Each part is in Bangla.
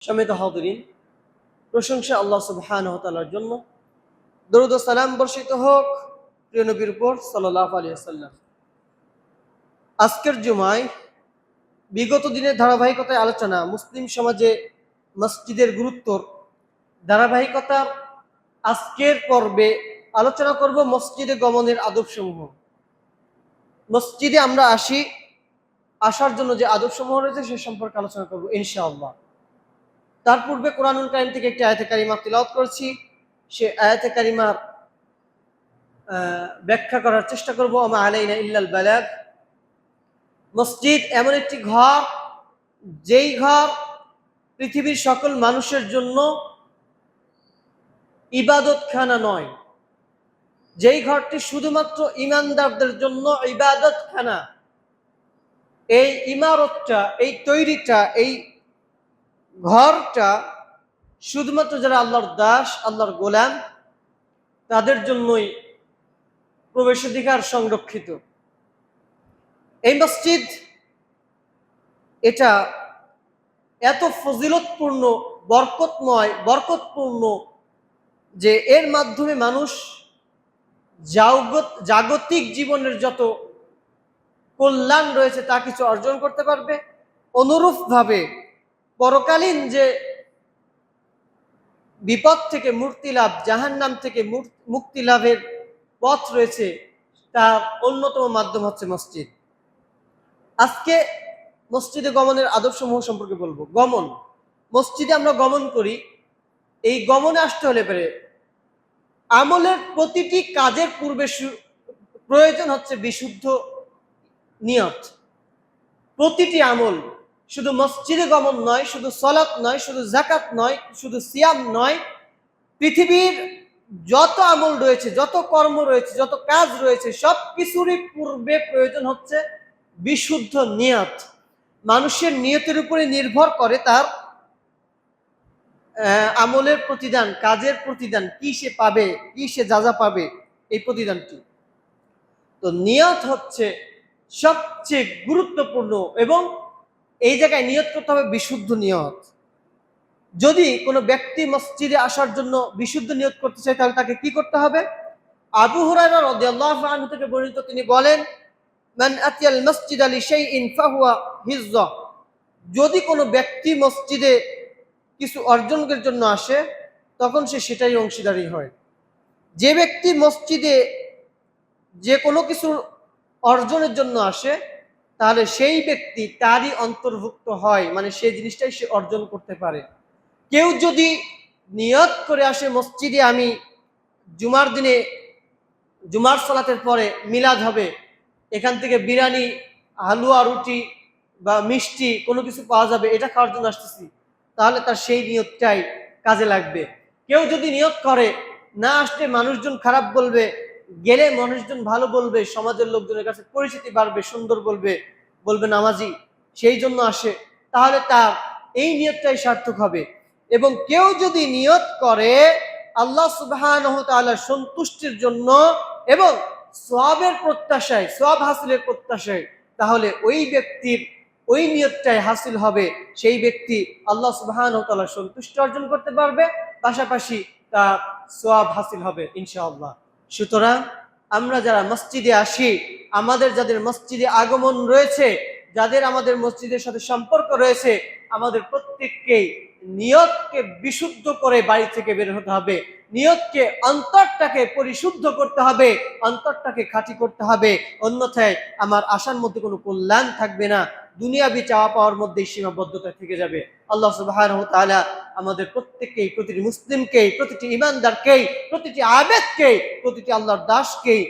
সম্মানিত হাজিরিন, প্রশংসা আল্লাহ সুবহানাহু ওয়া তাআলার জন্য। দরুদ ও সালাম বর্ষিত হোক প্রিয় নবীর উপর সাল্লাল্লাহু আলাইহি ওয়াসাল্লাম। আজকের জুমায় বিগত দিনের ধারাবাহিকতায় আলোচনা মুসলিম সমাজে মসজিদের গুরুত্বর ধারাবাহিকতার আজকের পর্বে আলোচনা করব মসজিদে গমনের আদবসমূহ। মসজিদে আমরা আসার জন্য যে আদবসমূহ রয়েছে সে সম্পর্কে আলোচনা করব ইনশাআল্লাহ। তার পূর্বে কোরআনুল কারীম থেকে একটি আয়াতে কারিমা তিলাওয়াত করছি, সে আয়াতে কারিমার ব্যাখ্যা করার চেষ্টা করব। আমা আলাইনা ইল্লাল বালাগ। মসজিদ এমন একটি ঘর, যেই ঘর পৃথিবীর সকল মানুষের জন্য ইবাদতখানা নয়, যেই ঘরটি শুধুমাত্র ঈমানদারদের জন্য ইবাদতখানা। এই ইমারতটা, এই তৈরিটা, এই ঘরটা শুধুমাত্র যারা আল্লাহর দাস, আল্লাহর গোলাম, তাদের জন্যই প্রবেশাধিকার সংরক্ষিত। এই মসজিদ এটা এত ফজিলতপূর্ণ, বরকতপূর্ণ যে এর মাধ্যমে মানুষ জাগতিক জীবনের যত কল্যাণ রয়েছে তা কিছু অর্জন করতে পারবে। অনুরূপভাবে পরকালীন যে বিপদ থেকে মুক্তি লাভ, জাহান্নাম থেকে মুক্তি লাভের পথ রয়েছে, তার অন্যতম মাধ্যম হচ্ছে মসজিদ। আজকে মসজিদে গমনের আদবসমূহ সম্পর্কে বলবো। গমন, মসজিদে আমরা গমন করি, এই গমনে আসতে হলে পরে আমলের প্রতিটি কাজের পূর্বে প্রয়োজন হচ্ছে বিশুদ্ধ নিয়ত। প্রতিটি আমল, শুধু মসজিদে গমন নয়, শুধু সালাত নয়, শুধু যাকাত নয়, শুধু সিয়াম নয়, পৃথিবীর যত আমল রয়েছে, যত কর্ম রয়েছে, যত কাজ রয়েছে, সব কিছুরই পূর্বে প্রয়োজন হচ্ছে বিশুদ্ধ নিয়ত। মানুষের নিয়তের উপরে নির্ভর করে তার আমলের প্রতিদান, কাজের প্রতিদান, কি সে পাবে, কি সে যা পাবে, এই প্রতিদানটি। তো নিয়ত হচ্ছে সবচেয়ে গুরুত্বপূর্ণ, এবং এই জায়গায় নিয়ত করতে হবে বিশুদ্ধ নিয়ত। যদি কোনো ব্যক্তি মসজিদে আসার জন্য বিশুদ্ধ নিয়ত করতে চায়, তাহলে তাকে কি করতে হবে? আবু হুরায়রা রাদিয়াল্লাহু আনহু থেকে বর্ণিত, তিনি বলেন, মান আতিয়াল মসজিদ লিশাইইন ফাহুয়া হিজ্জা। যদি কোনো ব্যক্তি মসজিদে কিছু অর্জনের জন্য আসে, তখন সে সেটাই অংশীদারি হয়। যে ব্যক্তি মসজিদে যে কোনো কিছু অর্জনের জন্য আসে, তাহলে সেই ব্যক্তি তারই অন্তর্ভুক্ত হয়, মানে সেই জিনিসটাই সে অর্জন করতে পারে। কেউ যদি নিয়ত করে আসে মসজিদে, আমি জুমার দিনে, জুমার সালাতের পরে মিলাদ হবে, এখান থেকে বিরিয়ানি, হালুয়া, রুটি বা মিষ্টি কোনো কিছু পাওয়া যাবে, এটা খাওয়ার জন্য আসতেছি, তাহলে তার সেই নিয়তটাই কাজে লাগবে। কেউ যদি নিয়ত করে না আসলে মানুষজন খারাপ বলবে, গেলে মানুষজন ভালো বলবে, সমাজের লোকজনের কাছে পরিচিতি বাড়বে, সুন্দর বলবে নামাজি, সেই জন্য আসে, তাহলে তার এই নিয়তটাই সার্থক হবে। এবং কেউ যদি নিয়ত করে আল্লাহ সুবহানাহু ওয়া তাআলার সন্তুষ্টির জন্য এবং সওয়াবের প্রত্যাশায়, সওয়াব হাসিলের প্রত্যাশায়, তাহলে ওই ব্যক্তির ওই নিয়তটাই হাসিল হবে। সেই ব্যক্তি আল্লাহ সুবহানাহু ওয়া তাআলার সন্তুষ্টি অর্জন করতে পারবে, পাশাপাশি তার সওয়াব হাসিল হবে ইনশাআল্লাহ। সুতরাং আমরা যারা মসজিদে আসি, আমাদের যাদের মসজিদে আগমন রয়েছে, যাদের আমাদের মসজিদের সাথে সম্পর্ক রয়েছে, আমাদের প্রত্যেককেই নিয়তকে বিশুদ্ধ করে বাড়ি থেকে বের হতে হবে। নিয়তকে, অন্তরটাকে পরিশুদ্ধ করতে হবে, অন্তরটাকে খাঁটি করতে হবে। অন্যথায় আমার আশার মধ্যে কোনো কল্যাণ থাকবে না, দুনিয়াবি চাওয়া পাওয়ার মধ্যে সীমাবদ্ধতা থেকে যাবে। আল্লাহ সুবহানাহু ওয়া তাআলা আমাদের প্রত্যেককেই, প্রতিটি মুসলিমকেই, প্রতিটি ঈমানদারকেই, প্রতিটি আবেদকেই, প্রতিটি আল্লাহর দাসকেই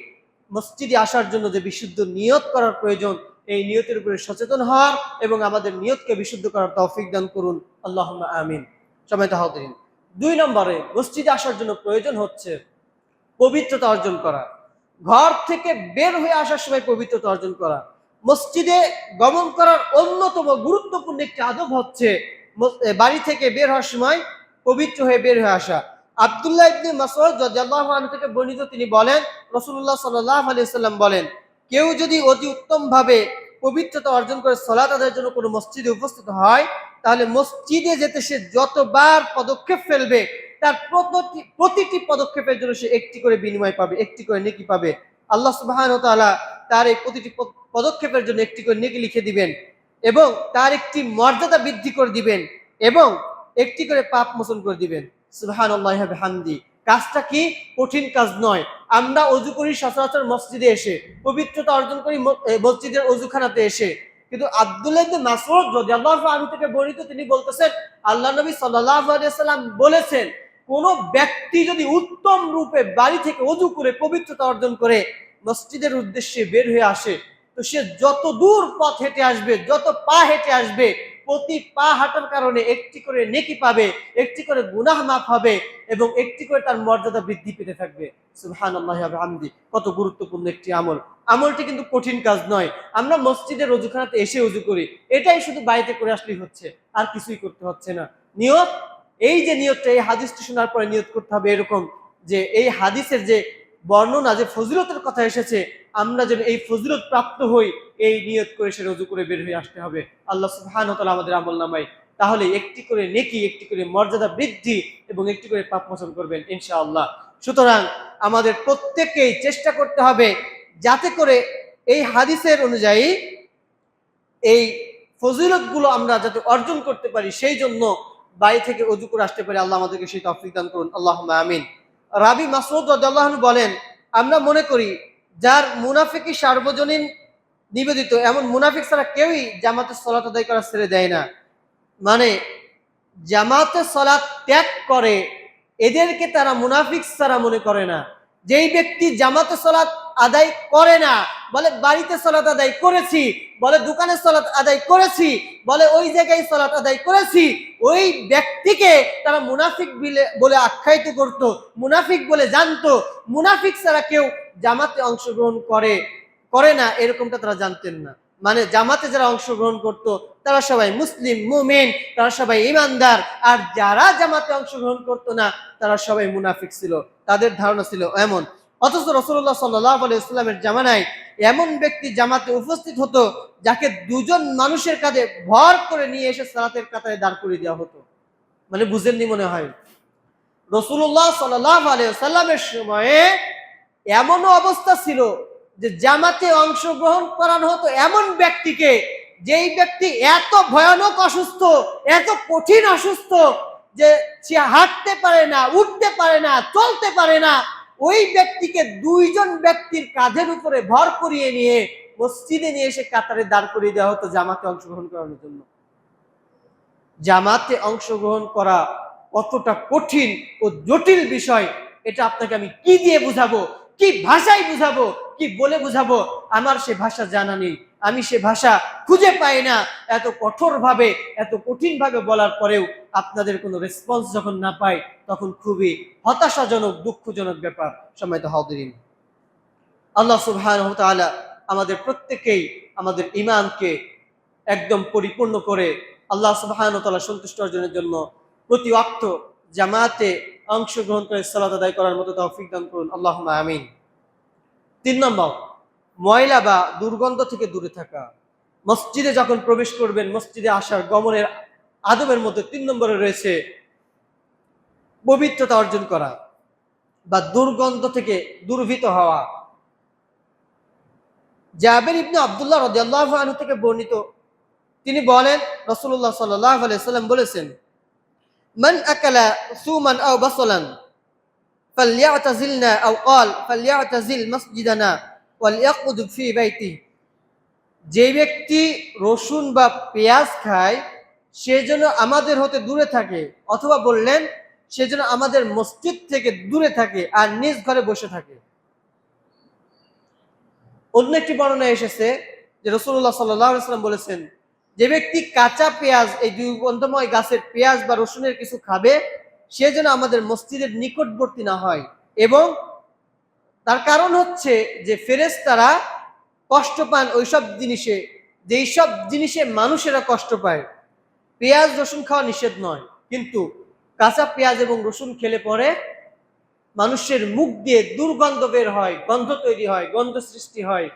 মসজিদে আসার জন্য যে বিশুদ্ধ নিয়ত করার প্রয়োজন, এই নিয়তের উপরে সচেতন হওয়ার এবং আমাদের নিয়তকে বিশুদ্ধ করার তৌফিক দান করুন, আল্লাহুম্মা আমিন। সম্মানিত হাজিরিন, 2 নম্বরে মসজিদে আসার জন্য প্রয়োজন হচ্ছে পবিত্রতা অর্জন করা। ঘর থেকে বের হয়ে আসার সময় পবিত্রতা অর্জন করা। মসজিদে গমন করার অন্যতম গুরুত্বপূর্ণ একটি আদব হচ্ছে বাড়ি থেকে বের হওয়ার সময় পবিত্র হয়ে বের হয়ে আসা। আব্দুল্লাহ ইবনে মাসউদ রাদিয়াল্লাহু আনহু থেকে বর্ণিত, তিনি বলেন, রাসূলুল্লাহ সাল্লাল্লাহু আলাইহি ওয়াসাল্লাম বলেন, কেউ যদি অতি উত্তম ভাবে পবিত্রতা অর্জন করে সালাত আদায়ের জন্য কোনো মসজিদে উপস্থিত হয়, তাহলে মসজিদে যেতে সে যতবার পদক্ষেপ ফেলবে তার প্রতিটি পদক্ষেপের জন্য সে একটি করে বিনিময় পাবে, একটি করে নেকি পাবে। আল্লাহ সুবহানাহু ওয়া তাআলা তার এই প্রতিটি পদক্ষেপের জন্য একটি করে নেকি লিখে দিবেন এবং তার একটি মর্যাদা বৃদ্ধি করে দিবেন এবং একটি করে পাপ মোচন করে দিবেন। সুবহানাল্লাহি ওয়া বিহামদি। কাজটা কি কঠিন কাজ নয়। আমরা অজু করি সচরাচর মসজিদে এসে, পবিত্রতা অর্জন করি মসজিদের অজুখানাতে এসে, কিন্তু আব্দুল্লাহ ইবনে মাসউদ রাদিয়াল্লাহু আনহু থেকে বর্ণিত, তিনি বলতেছেন আল্লাহ নবী সাল্লাল্লাহু আলাইহি ওয়াসাল্লাম বলেছেন, কোন ব্যক্তি যদি উত্তম রূপে বাড়ি থেকে অজু করে পবিত্রতা অর্জন করে মসজিদের উদ্দেশ্যে বের হয়ে আসে, তো সে যত দূর পথ হেঁটে আসবে, যত পা হেঁটে আসবে, প্রতি পা হাঁটার কারণে একটি করে নেকি পাবে, একটি করে গুনাহ মাফ হবে এবং একটি করে তার মর্যাদা বৃদ্ধি পেতে থাকবে। সুবহানাল্লাহি ওয়া বিহামদি। কত গুরুত্বপূর্ণ একটি আমল। আমলটি কিন্তু কঠিন কাজ নয়। আমরা মসজিদের অজুখানাতে এসে অজু করি, এটাই শুধু বাড়িতে করে আসলেই হচ্ছে, আর কিছুই করতে হচ্ছে না। নিয়ত, এই যে নিয়তটা, এই হাদিসটি শোনার পরে নিয়ত করতে হবে এরকম যে এই হাদিসের যে বর্ণনা, যে ফজিলতের কথা এসেছে, আমরা যেন এই ফজিলত প্রাপ্ত হই, এই নিয়ত করে সে রুজু করে বের হয়ে আসতে হবে আল্লাহ সুবহানাহু ওয়া তাআলা আমাদের আমলনামায়। তাহলে একটি করে নেকি, একটি করে মর্যাদা বৃদ্ধি এবং একটি করে পাপ মোচন করবেন ইনশাআল্লাহ। সুতরাং আমাদের প্রত্যেককেই চেষ্টা করতে হবে যাতে করে এই হাদিসের অনুযায়ী এই ফজিলতগুলো আমরা যাতে অর্জন করতে পারি, সেই জন্য বাড়ি থেকে অজু করে আসতে পারি। আল্লাহ আমাদেরকে সেই তৌফিক দান করুন, আল্লাহুম্মা আমিন। রাবি মাসউদ রাদিয়াল্লাহু আনহু বলেন, আমরা মনে করি যার মুনাফিকি সার্বজনীন নিবেদিত, এমন মুনাফিক ছাড়া কেউই জামাতে সালাত আদায় করা ছেড়ে দেয় না। মানে জামাতে সালাত ত্যাগ করে এদেরকে তারা মুনাফিক ছাড়া মনে করে না। যেই ব্যক্তি জামাতে সালাত আদায় করে না, বলে বাড়িতে সালাত আদায় করেছি, বলে দোকানে সালাত আদায় করেছি, বলে ওই জায়গায় সালাত আদায় করেছি, ওই ব্যক্তিকে তারা মুনাফিক বলে আখ্যায়িত করত, মুনাফিক বলে জানতো। মুনাফিক ছাড়া কেউ জামাতে অংশগ্রহণ করে না এরকমটা তারা জানতেন না। মানে জামাতে যারা অংশগ্রহণ করত তারা সবাই মুসলিম, মুমিন, তারা সবাই ইমানদার। আর যারা জামাতে অংশগ্রহণ করতো না তারা সবাই মুনাফিক ছিল, তাদের ধারণা ছিল এমন। অথচ রাসূলুল্লাহ সাল্লাল্লাহু আলাইহি ওয়াসাল্লামের জামানায় এমন ব্যক্তি জামাতে উপস্থিত হতো যাকে দুজন মানুষের কাঁধে ভর করে নিয়ে এসে সালাতের কাতারে দাঁড় করিয়ে দেওয়া হতো। মানে বুঝেননি মনে হয়। রাসূলুল্লাহ সাল্লাল্লাহু আলাইহি ওয়াসাল্লামের সময়ে এমনও অবস্থা ছিল যে জামাতে অংশগ্রহণ করানো হতো এমন ব্যক্তিকে, যেই ব্যক্তি এত ভয়ানক অসুস্থ, এত কঠিন অসুস্থ যে সে হাঁটতে পারে না, উঠতে পারে না, চলতে পারে না। ওই ব্যক্তিকে দুইজন ব্যক্তির কাঁধের উপরে ভর করিয়ে নিয়ে মসজিদে নিয়ে এসে কাতারে দাঁড় করিয়ে দেওয়া হতো জামাতে অংশগ্রহণ করানোর জন্য। জামাতে অংশগ্রহণ করা কতটা কঠিন ও জটিল বিষয়, এটা আপনাকে আমি কি দিয়ে বুঝাবো, কি ভাষায় বুঝাবো, কি বলে বুঝাবো? আমার সে ভাষা জানা নেই, আমি সে ভাষা খুঁজে পাই না। এত কঠোরভাবে, এত কঠিনভাবে বলার পরেও আপনাদের কোনো রেসপন্স যখন না পাই, তখন খুবই হতাশাজনক, দুঃখজনক ব্যাপার। সম্মানিত হাজিরিন, আল্লাহ সুবহানাহু ওয়া তাআলা আমাদের প্রত্যেকেই আমাদের ঈমানকে একদম পরিপূর্ণ করে আল্লাহ সুবহানাহু ওয়া তাআলা সন্তুষ্ট অর্জনের জন্য প্রতি ওয়াক্ত জামাতে অংশগ্রহণ করে সালাত আদায় করার মতো তৌফিক দান করুন, আল্লাহুম্মা আমিন। 3 নম্বর, ময়লা বা দুর্গন্ধ থেকে দূরে থাকা। মসজিদে যখন প্রবেশ করবেন, মসজিদে আসার গমনের আদবের মধ্যে 3 নম্বরে রয়েছে পবিত্রতা অর্জন করা বা দুর্গন্ধ থেকে দূরভীত হওয়া। জাবের ইবনে আব্দুল্লাহ রাদিয়াল্লাহু আনহু থেকে বর্ণিত, তিনি বলেন রাসূলুল্লাহ সাল্লাল্লাহু আলাইহি ওয়াসাল্লাম বলেছেন, মান আকালা সুমান আও বাসলান ফালইয়াতাজিলনা আও ক্বাল ফালইয়াতাজিল মসজিদানা ওয়ালইয়াকুদ ফি বাইতি। যে ব্যক্তি রসুন বা পেঁয়াজ খায় সে যেন আমাদের হতে দূরে থাকে, অথবা বললেন সে যেন আমাদের মসজিদ থেকে দূরে থাকে আর নিজ ঘরে বসে থাকে। অন্য একটি বর্ণনায় এসেছে যে রাসূলুল্লাহ সাল্লাল্লাহু আলাইহি ওয়াসাল্লাম বলেছেন, যে ব্যক্তি কাঁচা পেঁয়াজ, এই দুর্গন্ধময় গাছের পেঁয়াজ বা রসুনের কিছু খাবে, সে যেন আমাদের মসজিদের নিকটবর্তী না হয়। এবং তার কারণ হচ্ছে যে ফেরেশতারা কষ্ট পান ওইসব জিনিসে, যেই সব জিনিসে মানুষেরা কষ্ট পায়। পেঁয়াজ রসুন খাওয়া নিষেধ নয়, কিন্তু কাঁচা পেঁয়াজ এবং রসুন খেলে পরে মানুষের মুখ দিয়ে দুর্গন্ধ বের হয়, গন্ধ তৈরি হয়, গন্ধ সৃষ্টি হয়,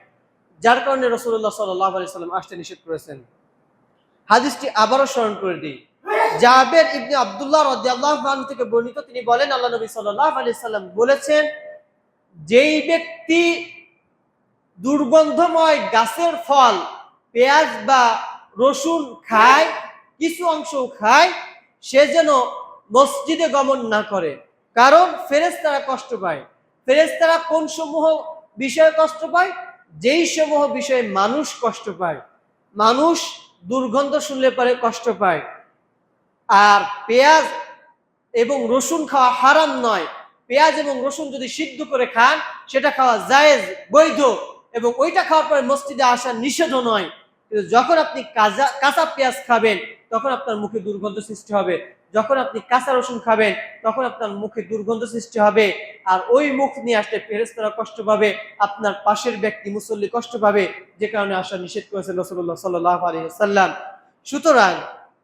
যার কারণে রাসূলুল্লাহ সাল্লাল্লাহু আলাইহি সাল্লাম আসতে নিষেধ করেছেন। হাদিসটি আবারও স্মরণ করে দিই। জাবের ইবনে আব্দুল্লাহ রাদিয়াল্লাহু আনহু থেকে বর্ণিত, তিনি বলেন আল্লাহ নবী সাল্লাল্লাহু আলাইহি সাল্লাম বলেছেন, যেই ব্যক্তি দুর্গন্ধময় গাছের ফল পেঁয়াজ বা রসুন খায়, কিছু অংশ খায়, সে যেন মসজিদে গমন না করে, কারণ ফেরেশতারা কষ্ট পায়। ফেরেশতারা কোন সমূহ বিষয়ে কষ্ট পায়? যেই সমূহ বিষয়ে মানুষ কষ্ট পায়। মানুষ দুর্গন্ধ শুনলে পরে কষ্ট পায়। আর পেঁয়াজ এবং রসুন খাওয়া হারাম নয়। পেঁয়াজ এবং রসুন যদি সিদ্ধ করে খান সেটা খাওয়া জায়েজ, বৈধ, এবং ওইটা খাওয়ার পরে মসজিদে আসা নিষেধও নয়। কিন্তু যখন আপনি কাঁচা পেঁয়াজ খাবেন তখন আপনার মুখে দুর্গন্ধ সৃষ্টি হবে, যখন আপনি কাঁচা রসুন খাবেন তখন আপনার মুখে দুর্গন্ধ সৃষ্টি হবে। আর ওই মুখ নিয়ে আসলে ফেরেশতারা কষ্ট পাবে, আপনার পাশের ব্যক্তি মুসল্লি কষ্ট পাবে, যে কারণে আসা নিষেধ করেছেন রাসূলুল্লাহ সাল্লাল্লাহু আলাইহি ওয়াসাল্লাম। সুতরাং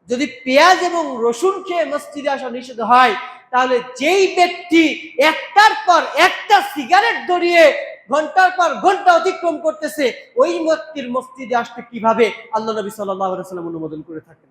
যদি পেঁয়াজ এবং রসুন খেয়ে মসজিদে আসা নিষেধ হয়, তাহলে যেই ব্যক্তি একটার পর একটা সিগারেট ধরিয়ে ঘন্টার পর ঘন্টা অতিক্রম করতেছে, ওই ব্যক্তির মসজিদে আসতে কিভাবে আল্লাহ নবী সাল্লাল্লাহু আলাইহি ওয়াসাল্লাম অনুমোদন করে থাকেন।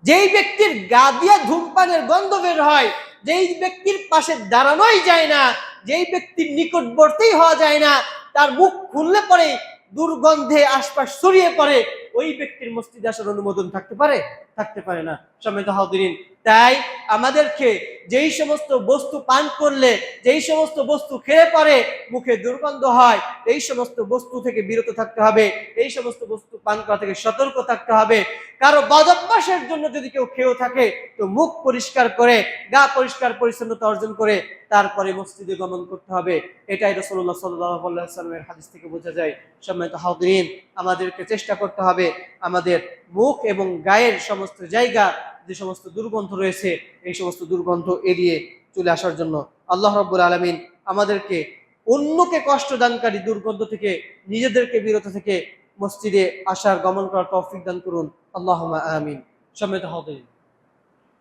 যেই ব্যক্তির গা দিয়ে ধূমপানের গন্ধ বের হয়, যেই ব্যক্তির পাশে দাঁড়ানোই যায় না, যেই ব্যক্তির নিকটবর্তী হওয়া যায় না, তার মুখ খুললে পরে দুর্গন্ধে আশপাশ ছড়িয়ে পড়ে, ওই ব্যক্তির মসজিদে আসার অনুমোদন থাকতে পারে? থাকতে পারে না। সম্মানিত হাজিরিন, তাই আমাদেরকে যেই সমস্ত বস্তু পান করলে, যেই সমস্ত বস্তু খেয়ে পরে মুখে দুর্গন্ধ হয়, এই সমস্ত বস্তু থেকে বিরত থাকতে হবে, এই সমস্ত বস্তু পান করা থেকে সতর্ক থাকতে হবে। কারো বদভ্যাসের জন্য যদি কেউ খেয়েও থাকে, তো মুখ পরিষ্কার করে, গা পরিষ্কার পরিচ্ছন্নতা অর্জন করে তারপরে মসজিদে গমন করতে হবে। এটাই রাসূলুল্লাহ সাল্লাল্লাহু আলাইহি ওয়াসাল্লামের হাদিস থেকে বোঝা যায়। সম্মানিত হাজিরিন, আমাদেরকে চেষ্টা করতে হবে আমাদের মুখ এবং গায়ের সমস্ত জায়গা যে সমস্ত দুর্গন্ধ রয়েছে, এই সমস্ত দুর্গন্ধ এড়িয়ে চলে আসার জন্য। আল্লাহ রাব্বুল আলামিন আমাদেরকে অন্যকে কষ্ট দানকারী দুর্গন্ধ থেকে, নিজেদেরকে বিরত থেকে মসজিদে আসার গমন করার তৌফিক দান করুন। আল্লাহুম্মা আমিন। সম্মানিত হাজিরিন,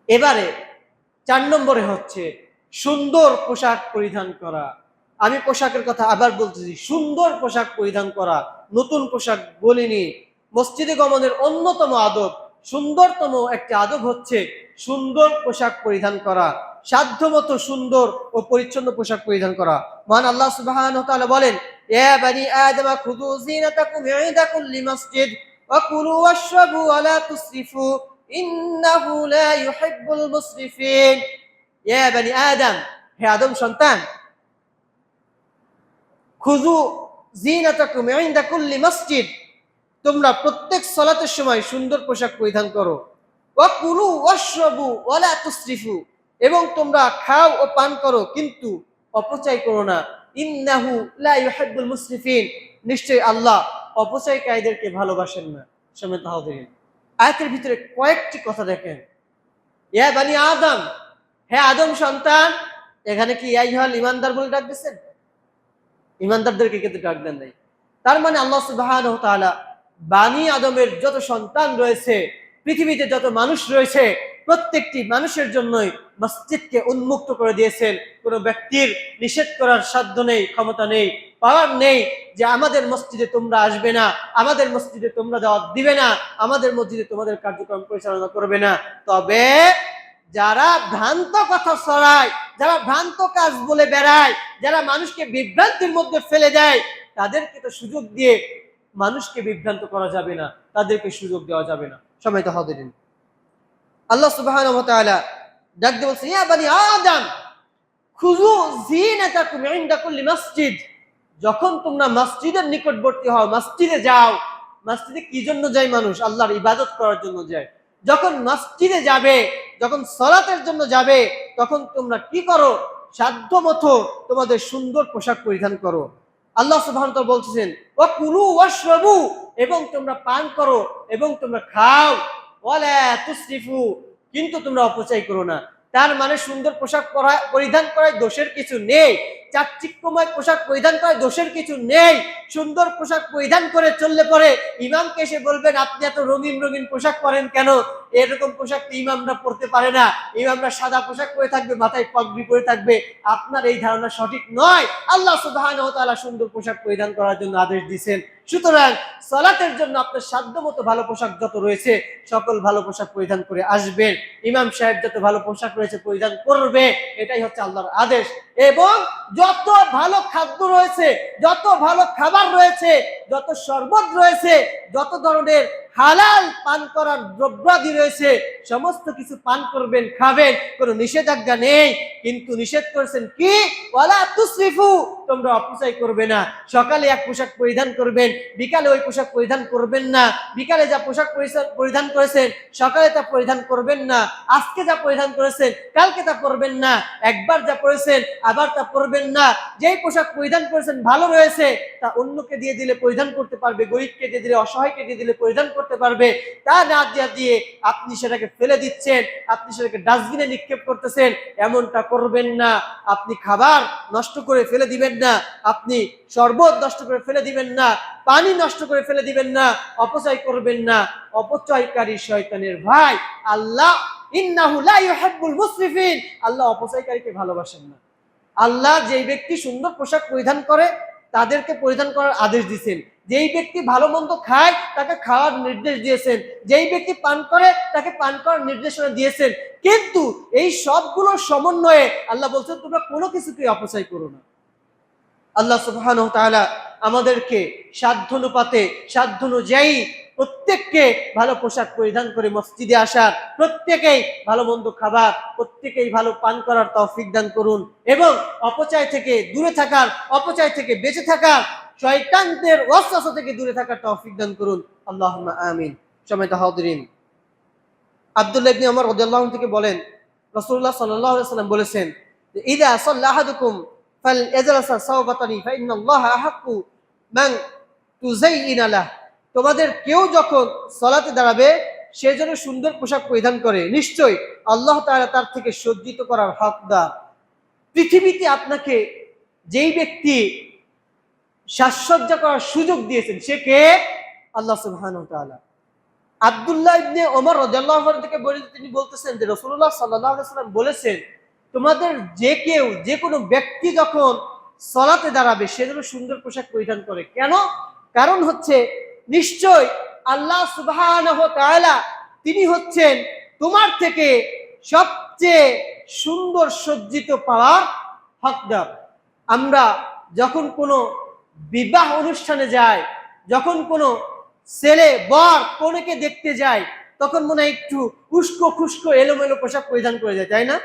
এবারে 4 নম্বরে হচ্ছে সুন্দর পোশাক পরিধান করা। আমি পোশাকের কথা আবার বলতেছি, সুন্দর পোশাক পরিধান করা, নতুন পোশাক বলিনি। মসজিদে গমনের অন্যতম আদব, সুন্দরতম একটি আদব হচ্ছে সুন্দর পোশাক পরিধান করা, সাধ্যমতো সুন্দর ও পরিচ্ছন্ন পোশাক পরিধান করা। মহান আল্লাহ সুবহানাহু ওয়া তাআলা বলেন, ইয়া বানি আদম খুযু যিনাতাকুম ইনদা কুল্লি মসজিদ ওয়া কুলু ওয়াশরাবু ওয়া লা তুসরিফু ইন্নাহু লা ইউহিব্বুল মুসরিফিন। ইয়া বানি আদম, হে আদম সন্তান, খুযু যিনাতাকুম ইনদা কুল্লি মসজিদ, তোমরা প্রত্যেক সালাতের সময় সুন্দর পোশাক পরিধান করো। ওয়া কুলু ওয়াশরাবু ওয়া লা তুসরিফু, এবং তোমরা খাও ও পান করো কিন্তু অপচয় করো না। ইন্নাহু লা ইউহিব্বুল মুসরিফিন, নিশ্চয়ই আল্লাহ অপচয়কারীদেরকে ভালোবাসেন না। সম্মানিত হাজিরিন, আয়াতের ভিতরে কয়েকটি কথা দেখেন। ইয়া বানি আদম, হে আদম সন্তান, এখানে কি ইয়া আইয়ুহাল ঈমানদার বলে ডাক দিয়েছেন? ঈমানদারদেরকে কিন্তু ডাক দেন নাই। তার মানে আল্লাহ সুবহানাহু ওয়া তাআলা বানি আদমের যত সন্তান রয়েছে, পৃথিবীতে যত মানুষ রয়েছে, প্রত্যেকটি মানুষের জন্যই মসজিদকে উন্মুক্ত করে দিয়েছেন। কোনো ব্যক্তির নিষেধ করার সাধ্য নেই, ক্ষমতা নেই, পাওয়ার নেই যে আমাদের মসজিদে তোমরা আসবে না, আমাদের মসজিদে তোমরা দাওয়াত দিবে না, আমাদের মসজিদে তোমাদের কার্যক্রম পরিচালনা করবে না। তবে যারা ভ্রান্ত কথা ছড়ায়, যারা ভ্রান্ত কাজ বলে বেড়ায়, যারা মানুষকে বিভ্রান্তির মধ্যে ফেলে দেয়, তাদেরকে তো সুযোগ দিয়ে মানুষকে বিভ্রান্ত করা যাবে না, তাদেরকে সুযোগ দেওয়া যাবে না। সম্মানিত হাজিরিন, আল্লাহ সুবহানাহু ওয়া তাআলা ডাক দিয়ে বলছেন, ইয়া বানি আদম খুযু যিনাতাকুম ইনদা কুল্লি মসজিদ, যখন তোমরা মসজিদের নিকটবর্তী হও, মসজিদে যাও। মসজিদে কি জন্য যায় মানুষ? আল্লাহর ইবাদত করার জন্য যায়। যখন মসজিদে যাবে, যখন সালাতের জন্য যাবে, তখন তোমরা কি করো? সাধ্যমতো তোমাদের সুন্দর পোশাক পরিধান করো। আল্লাহ সুবহানাহু ওয়া তাআলা বলছেন, ওয়া কুলু ওয়াশরাবু, এবং তোমরা পান করো এবং তোমরা খাও, ওয়া লা তুসরিফু, কিন্তু তোমরা অপচয় করো না। তার মানে সুন্দর পোশাক পরিধান করায় দোষের কিছু নেই, চাকচিক্যময় পোশাক পরিধান করে দোষের কিছু নেই। সুন্দর পোশাক পরিধান করে চললে পরে ইমামকে এসে বলবেন আপনি এত রঙিন রঙিন পোশাক পরেন কেন? এরকম পোশাক তো ইমামরা পরতে পারে না, ইমামরা সাদা পোশাক পরে থাকবে, মাথায় পাগড়ি পরে থাকবে। আপনার এই ধারণা সঠিক নয়। আল্লাহ সুবহানাহু ওয়া তাআলা সুন্দর পোশাক পরিধান করার জন্য আদেশ দিয়েছেন। সুতরাং সালাতের জন্য আপনার সাধ্যমতো ভালো পোশাক যত রয়েছে সকল ভালো পোশাক পরিধান করে আসবেন। ইমাম সাহেব যত ভালো পোশাক রয়েছে পরিধান করবে, এটাই হচ্ছে আল্লাহর আদেশ। এবং যত ভালো খাদ্য রয়েছে, যত ভালো খাবার রয়েছে, যত শরবত রয়েছে, যত ধরনের হালাল পান করার দ্রব্যাদি রয়েছে সমস্ত কিছু পান করবেন, খাবেন, কোনো নিষেধাজ্ঞা নেই। কিন্তু নিষেধ করেছেন কি? ওয়ালা তুসরিফু, তোমরা অপচয় করবে না। সকালে এক পোশাক পরিধান করবেন, বিকালে ওই পোশাক পরিধান করবেন না। বিকালে যা পোশাক পরিধান করেছেন সকালে তা পরিধান করবেন না। আজকে যা পরিধান করেছেন কালকে তা পরবেন না। একবার যা পরেছেন আবার তা পরবেন না। যেই পোশাক পরিধান করেছেন ভালো রয়েছে তা অন্যকে দিয়ে দিলে পরিধান করতে পারবে, গরিবকে দিয়ে দিলে, অসহায়কে দিয়ে দিলে পরিধান করতে পারবে। তা না দিয়ে আপনি সেটাকে ফেলে দিচ্ছেন, আপনি সেটাকে ডাস্টবিনে নিক্ষেপ করতেছেন, এমনটা করবেন না। আপনি খাবার নষ্ট করে ফেলে দিবেন না, আপনি শরবত নষ্ট করে ফেলে দিবেন না, পানি নষ্ট করে ফেলে দিবেন না, অপচয় করবেন না। অপচয়কারী শয়তানের ভাই। আল্লাহ ইন্নাহু লা ইউহিব্বুল মুসরিফিন, আল্লাহ অপচয়কারীকে ভালোবাসেন না। আল্লাহ যেই ব্যক্তি সুন্দর পোশাক পরিধান করে তাদেরকে পরিধান করার আদেশ দিয়েছেন। যেই ব্যক্তি ভালো মন্দ খায় তাকে খাওয়ার নির্দেশ দিয়েছেন। যেই ব্যক্তি পান করে তাকে পান করার নির্দেশনা দিয়েছেন। কিন্তু এই সবগুলোর সমন্বয়ে আল্লাহ বলছেন তোমরা কোনো কিছুকে অপচয় করো না। আল্লাহ সুবহানাহু ওয়া তাআলা আমাদেরকে সাধ্যানুপাতে, সাধ্যানুযায়ী প্রত্যেককে ভালো পোশাক পরিধান করে মসজিদে আসার, প্রত্যেকেই ভালো মন্দ খাবার, প্রত্যেকেই ভালো পান করার তৌফিক দান করুন এবং অপচয় থেকে দূরে থাকার, অপচয় থেকে বেঁচে থাকার, শয়তানদের ওয়াসওয়াসা থেকে দূরে থাকার তৌফিক দান করুন। আল্লাহুম্মা আমিন। সম্মানিত হাজিরিন, আব্দুল্লাহ ইবনে ওমর রাদিয়াল্লাহু আনহু থেকে বলেন রাসূলুল্লাহ সাল্লাল্লাহু আলাইহি ওয়াসাল্লাম বলেছেন যে ইযা সাল্লা আহাদুকুম ফালইজলাসা সাওবাতানি ফাইন্নাল্লাহা আহাক্কু মান তুযায়্যিনা লাহ, তোমাদের কেউ যখন সালাতে দাঁড়াবে সে যেন সুন্দর পোশাক পরিধান করে, নিশ্চয়ই আল্লাহ তাআলা তার থেকে সজ্জিত করার হকদার। পৃথিবীতে আপনাকে যেই ব্যক্তি সাজসজ্জা করার সুযোগ দিয়েছেন সে কে? আল্লাহ সুবহানাহু ওয়া তাআলা। আব্দুল্লাহ ইবনে ওমর রাদিয়াল্লাহু আনহু থেকে বর্ণিত, তিনি বলতেছেন যে রাসূলুল্লাহ সাল্লাল্লাহু আলাইহি ওয়াসাল্লাম বলেছেন তোমাদের যে কেউ, যে কোনো ব্যক্তি যখন সালাতে দাঁড়াবে সে যেন সুন্দর পোশাক পরিধান করে। কেন? কারণ হচ্ছে নিশ্চয় আল্লাহ সুবহানাহু ওয়া তাআলা তিনি হচ্ছেন তোমার থেকে সবচেয়ে সুন্দর সজ্জিত পাওয়ার হকদার। আমরা যখন কোনো বিবাহ অনুষ্ঠানে যাই, যখন কোনো ছেলে বর কনেকে দেখতে যায় তখন মনে হয় একটু উস্কো খুস্কো এলোমেলো পোশাক পরিধান করে যায়, তাই না?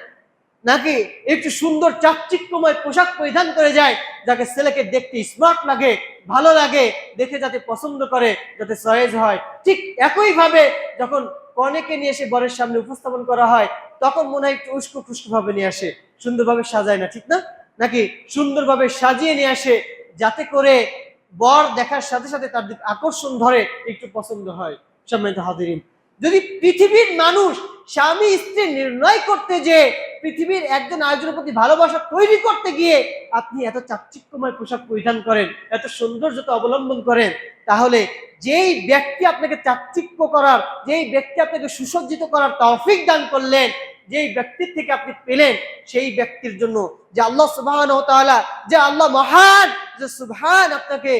নাকি একটু সুন্দর চাকচিক্যময় পোশাক পরিধান করে যায় যাকে ছেলেকে দেখতে স্মার্ট লাগে, ভালো লাগে, দেখে যাতে পছন্দ করে, যাতে চয়েস হয়। ঠিক একই ভাবে যখন কনেকে নিয়ে এসে বরের সামনে উপস্থাপন করা হয় তখন মনে হয় একটু উস্কো খুস্কো ভাবে নিয়ে আসে, সুন্দরভাবে সাজায় না, ঠিক না? নাকি সুন্দরভাবে সাজিয়ে নিয়ে আসে যাতে করে বর দেখার সাথে সাথে তার দিকে আকর্ষণ ধরে, একটু পছন্দ হয়। সম্মানিত হাজিরিন, যদি পৃথিবীর মানুষ স্বামী স্ত্রী নির্ণয় করতে যে পৃথিবীর একজন আরেকজনের প্রতি ভালোবাসা তৈরি করতে গিয়ে আপনি এত চাকচিক্যময় পোশাক পরিধান করেন, এত সৌন্দর্যতা অবলম্বন করেন, তাহলে যেই ব্যক্তি আপনাকে চাকচিক্য করার, যেই ব্যক্তি আপনাকে সুসজ্জিত করার তৌফিক দান করলেন, যেই ব্যক্তির থেকে আপনি পেলেন, সেই ব্যক্তির জন্য যে আল্লাহ সুবহানাহু ওয়া তাআলা, যে আল্লাহ মহান, যে সুবহান আপনাকে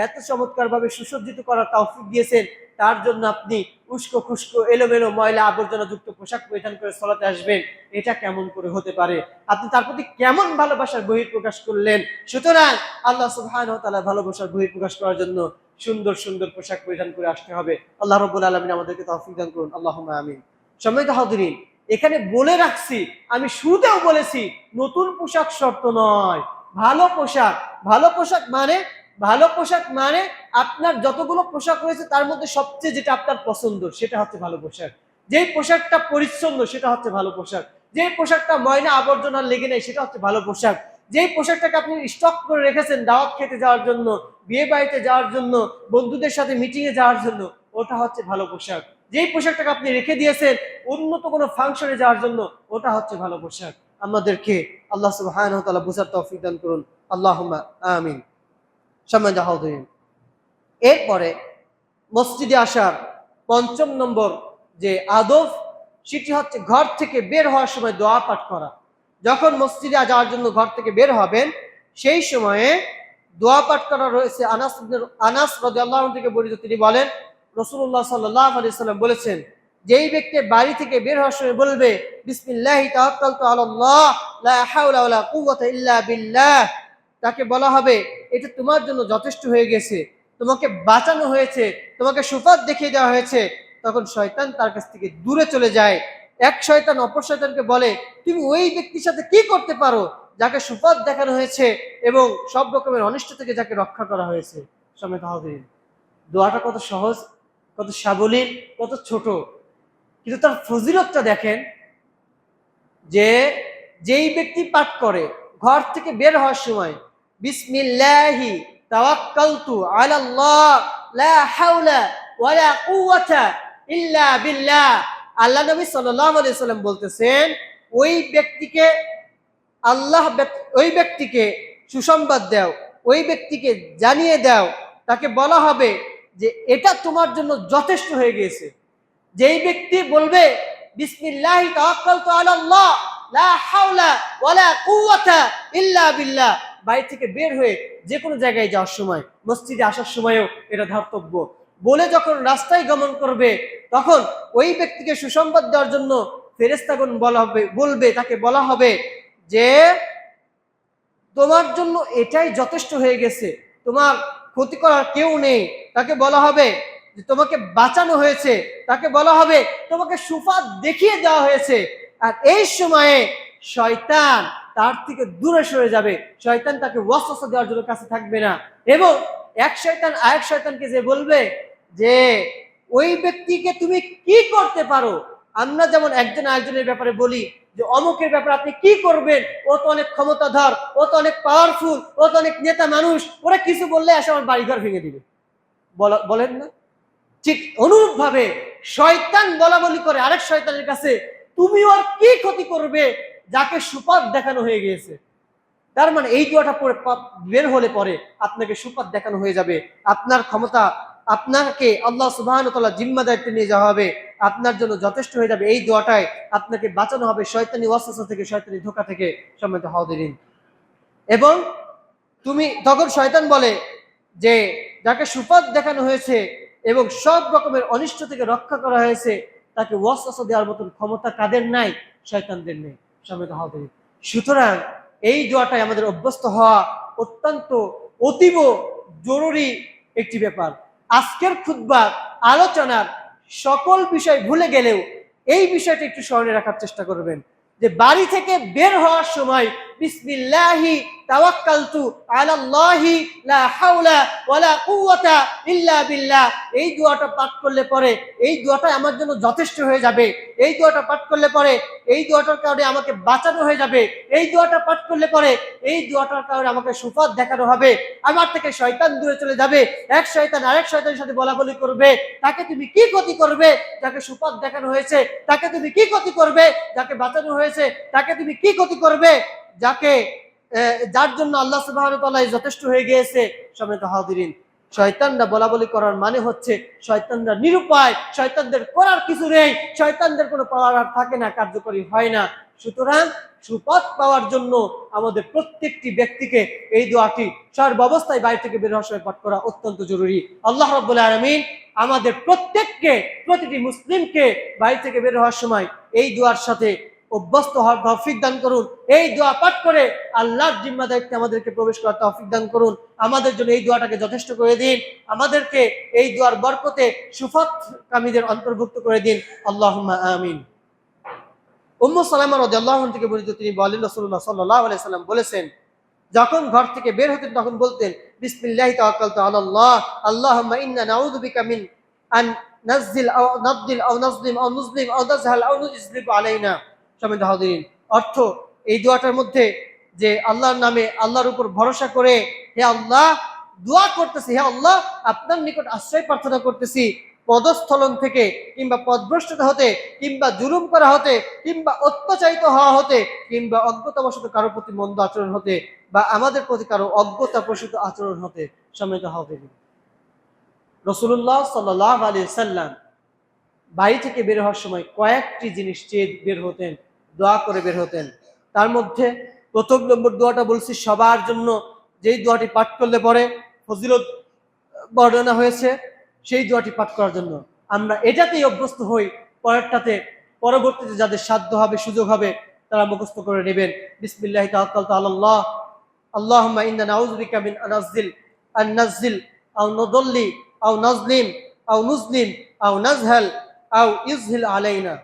এত চমৎকার ভাবে সুসজ্জিত করার তৌফিক দিয়েছেন, তার জন্য আপনি উস্কো খুস্কো এলোমেলো ময়লা আবর্জনা যুক্ত পোশাক পরিধান করে সালাতে আসবেন, এটা কেমন করে হতে পারে? আপনি তার প্রতি কেমন ভালোবাসার বহিঃপ্রকাশ করলেন? সুতরাং আল্লাহ সুবহানাহু ওয়া তাআলা ভালোবাসার বহিঃপ্রকাশ করার জন্য সুন্দর সুন্দর পোশাক পরিধান করে আসতে হবে। আল্লাহ রাব্বুল আলামিন আমাদেরকে তৌফিক দান করুন। আল্লাহুম্মা আমিন। সম্মানিত হাজিরিন, এখানে বলে রাখছি, আমি শুরুতেও বলেছি, নতুন পোশাক শর্ত নয়, ভালো পোশাক। ভালো পোশাক মানে, ভালো পোশাক মানে আপনার যতগুলো পোশাক রয়েছে তার মধ্যে সবচেয়ে যেটা আপনার পছন্দ সেটা হচ্ছে ভালো পোশাক। যেই পোশাকটা পরিচ্ছন্ন সেটা হচ্ছে ভালো পোশাক। যেই পোশাকটা ময়লা আবর্জনা লেগে নেই সেটা হচ্ছে ভালো পোশাক। যেই পোশাকটাকে আপনি স্টক করে রেখেছেন দাওয়াত খেতে যাওয়ার জন্য, বিয়ে বাড়িতে যাওয়ার জন্য, বন্ধুদের সাথে মিটিং এ যাওয়ার জন্য, ওটা হচ্ছে ভালো পোশাক। যেই পোশাকটাকে আপনি রেখে দিয়েছেন উন্নত কোনো ফাংশনে যাওয়ার জন্য, ওটা হচ্ছে ভালো পোশাক। আমাদেরকে আল্লাহ সুবহানাহু ওয়া তাআলা বুঝার তৌফিক দান করুন। আল্লাহুম্মা আমিন। সম্মানিত হাজিরিন, এরপরে মসজিদে আসার ৫ম নম্বর যে আদব, সেটি হচ্ছে ঘর থেকে বের হওয়ার সময় দোয়া পাঠ করা। যখন মসজিদে যাওয়ার জন্য ঘর থেকে বের হবেন, সেই সময়ে দোয়া পাঠ করা রয়েছে। আনাস রাদিয়াল্লাহু আনহু থেকে বর্ণিত, তিনি বলেন রাসূলুল্লাহ সাল্লাল্লাহু আলাইহি ওয়াসাল্লাম বলেছেন, যেই ব্যক্তি বাড়ি থেকে বের হওয়ার সময় বলবে বিসমিল্লাহি তাওয়াক্কালতু আলাল্লাহ লা হাওলা ওয়ালা কুওয়াতা ইল্লা বিল্লাহ, তাকে বলা হবে এটা তোমার জন্য যথেষ্ট হয়ে গেছে, তোমাকে বাঁচানো হয়েছে, তোমাকে সুফাত দেখিয়ে দেওয়া হয়েছে। তখন শয়তান তার কাছ থেকে দূরে চলে যায়। এক শয়তান অপর শয়তানকে বলে, তুমি ওই ব্যক্তির সাথে কি করতে পারো যাকে সুফাত দেখানো হয়েছে এবং সব রকমের অনিষ্ট থেকে যাকে রক্ষা করা হয়েছে। সম্মানিত হাজিরিন, দোয়াটা কত সহজ, কত সাবলীল, কত ছোট, কিন্তু তার ফজিলতটা দেখেন। যে যেই ব্যক্তি পাঠ করে ঘর থেকে বের হওয়ার সময় বিসমিল্লাহি তাওয়াক্কালতু আলাল্লাহ লা হাওলা ওয়ালা কুওয়াতা ইল্লা বিল্লাহ, আল্লাহ নবী সাল্লাল্লাহু আলাইহি ওয়াসাল্লাম বলতেছেন, ওই ব্যক্তিকে সুসংবাদ দাও, ওই ব্যক্তিকে জানিয়ে দাও, তাকে বলা হবে যে এটা তোমার জন্য যথেষ্ট হয়ে গেছে। যেই ব্যক্তি বলবে বিসমিল্লাহি তাওয়াক্কালতু আলাল্লাহ লা হাওলা ওয়ালা কুওয়াতা ইল্লা বিল্লাহ, বাড়ি থেকে বের হয়ে যে কোনো জায়গায় যাওয়ার সময়, মসজিদে আসার সময়ও এটা ধার্তব্য। বলে যখন রাস্তায় গমন করবে, তখন ওই ব্যক্তিকে সুসংবাদ দেওয়ার জন্য ফেরেশতাগণ বলবে, তাকে বলা হবে যে তোমার জন্য এটাই যথেষ্ট হয়ে গেছে, তোমার ক্ষতি করার কেউ নেই। তাকে বলা হবে যে তোমাকে বাঁচানো হয়েছে, তাকে বলা হবে তোমাকে সুফাত দেখিয়ে দেওয়া হয়েছে। আর এই সময়ে শয়তান তার থেকে দূরে সরে যাবে, শয়তান তাকে ওয়াসওয়াসা দেওয়ার জন্য কাছে থাকবে না। এবং এক শয়তান আরেক শয়তানকে যে বলবে যে ওই ব্যক্তিকে তুমি কি করতে পারো। আমরা যেমন একজন আরেকজনের ব্যাপারে বলি যে অমুকের ব্যাপারে আপনি কি করবেন, ও তো অনেক ক্ষমতাধর, ও তো অনেক পাওয়ারফুল, ও তো অনেক নেতা মানুষ, ওরা কিছু বললে এসে আমার বাড়িঘর ভেঙে দিবে, বলেন না? ঠিক অনুরূপ ভাবে শয়তান বলা বলি করে আরেক শয়তানের কাছে, তুমি ওর কি ক্ষতি করবে যাকে সুপাত দেখানো হয়ে গিয়েছে। তার মানে এই দোয়াটা পরে বের হলে পরে আপনাকে সুপাত দেখানো হয়ে যাবে, আপনার ক্ষমতা, আপনাকে আল্লাহ সুবহানাহু ওয়া তাআলা জিম্মা দায়িত্ব নিয়ে যাওয়া হবে, আপনার জন্য যথেষ্ট হয়ে যাবে। এই দোয়াটায় আপনাকে বাঁচানো হবে শয়তানি ওয়াসওয়াসা থেকে, শয়তানি ধোঁকা থেকে। সম্মানিত হাজিরিন, এবং তুমি তখন শয়তান বলে যে যাকে সুপাত দেখানো হয়েছে এবং সব রকমের অনিষ্ট থেকে রক্ষা করা হয়েছে, তাকে ওয়াসওয়াসা দেওয়ার মতন ক্ষমতা কাদের নাই? শয়তানদের নেই। সম্মানিত হাজিরিন, সুতরাং এই দোয়াটাই আমাদের অভ্যস্ত হওয়া অত্যন্ত অতীব জরুরি একটি ব্যাপার। আজকের খুতবার আলোচনার সকল বিষয় ভুলে গেলেও এই বিষয়টা একটু স্মরণে রাখার চেষ্টা করবেন যে বাড়ি থেকে বের হওয়ার সময় বিসমিল্লাহি তাওয়াক্কালতু আলাল্লাহি লা হাওলা ওয়ালা কুওয়াতা ইল্লা বিল্লাহ, এই দোয়াটা পাঠ করলে পরে এই দোয়াটা আমার জন্য যথেষ্ট হয়ে যাবে। এই দোয়াটা পাঠ করলে পরে এই দোয়াটার কারণে আমাকে বাঁচানো হয়ে যাবে। এই দোয়াটা পাঠ করলে পরে এই দোয়াটার কারণে আমাকে সুফাত দেখানো হবে, আমার থেকে শয়তান দূরে চলে যাবে। এক শয়তান আরেক শয়তানের সাথে বলাবলি করবে, তাকে তুমি কি ক্ষতি করবে যাকে সুফাত দেখানো হয়েছে, তাকে তুমি কি ক্ষতি করবে যাকে বাঁচানো হয়েছে, তাকে তুমি কি ক্ষতি করবে যার জন্য আল্লাহ সুবহানাহু ওয়া তাআলা যথেষ্ট হয়ে গিয়েছে। সম্মানিত হাজিরিন, শয়তানরা বলাবলি করার মানে হচ্ছে শয়তানরা নিরুপায়, শয়তানদের করার কিছু নেই, শয়তানদের কোনো পাওয়ার আর থাকে না, কার্যকরী হয় না। সুতরাং সুপথ পাওয়ার জন্য আমাদের প্রত্যেকটি ব্যক্তিকে এই দোয়াটি সর্বাবস্থায় বাড়ি থেকে বের হওয়ার সময় পাঠ করা অত্যন্ত জরুরি। আল্লাহ রাব্বুল আলামিন আমাদের প্রত্যেককে, প্রতিটি মুসলিমকে বাড়ি থেকে বের হওয়ার সময় এই দোয়ার সাথে অভ্যস্ত হওয়ার তৌফিক দান করুন। এই দোয়া পাঠ করে আল্লাহর জিম্মা দায়িত্বে আমাদেরকে প্রবেশ করার তৌফিক দান করুন। আমাদের জন্য এই দোয়াটাকে যথেষ্ট করে দিন, আমাদেরকে এই দোয়ার বরকতে সুফাতকামীদের অন্তর্ভুক্ত করে দিন। আল্লাহুম্মা আমিন। উম্মু সালামা রাদিয়াল্লাহু আনহা থেকে বর্ণিত, তিনি বলেন রাসূলুল্লাহ সাল্লাল্লাহু আলাইহি সাল্লাম বলেছেন, যখন ঘর থেকে বের হতেন তখন বলতেন বিসমিল্লাহি তাওয়াক্কালতু আলাল্লাহ আল্লাহুম্মা ইন্না নাউযু বিকা মিন আন নাযিল আও নাবদিল আও নাজলিম আও নুজলিম আও নাজহাল আও নুজলিব আলাইনা। সম্মানিত হাজিরিন, অর্থ এই দোয়াটার মধ্যে যে আল্লাহর নামে, আল্লাহর উপর ভরসা করে হে আল্লাহ দোয়া করতেছি, হে আল্লাহ আপনার নিকট আশ্রয় প্রার্থনা করতেছি, পদস্থলন থেকে কিংবা পদভ্রষ্টতা হতে কিংবা জুলুম করা হতে কিংবা অত্যাচারিত হওয়া হতে কিংবা অজ্ঞতাবশত কারোর প্রতি মন্দ আচরণ হতে বা আমাদের প্রতি কারো অজ্ঞতা প্রসূত আচরণ হতে সম্মিলিত হবে। রাসূলুল্লাহ সাল্লাল্লাহু আলাইহি সাল্লাম বাড়ি থেকে বের হওয়ার সময় কয়েকটি জিনিস চেয়ে বের হতেন, দোয়া করে বের হতেন। তার মধ্যে প্রথম নম্বর দোয়াটা বলছি সবার জন্য, যেই দোয়াটি পাঠ করলে পরে ফজিলত বর্ণনা হয়েছে, সেই দোয়াটি পাঠ করার জন্য। আমরা এটাতেই অভ্যস্ত হই, পরেরটাতে পরবর্তীতে যাদের সাধ্য হবে, সুযোগ হবে, তারা মুখস্থ করে নেবেন। বিসমিল্লাহি তাওয়াক্কালতু আলাল্লাহ, আল্লাহুম্মা ইন্না নাউযু বিকা মিন আন-নাযিল আও নুদল্লি আও নাজলিম আও নুজলিম আও নাজহাল আও ইজহিল আলাইনা।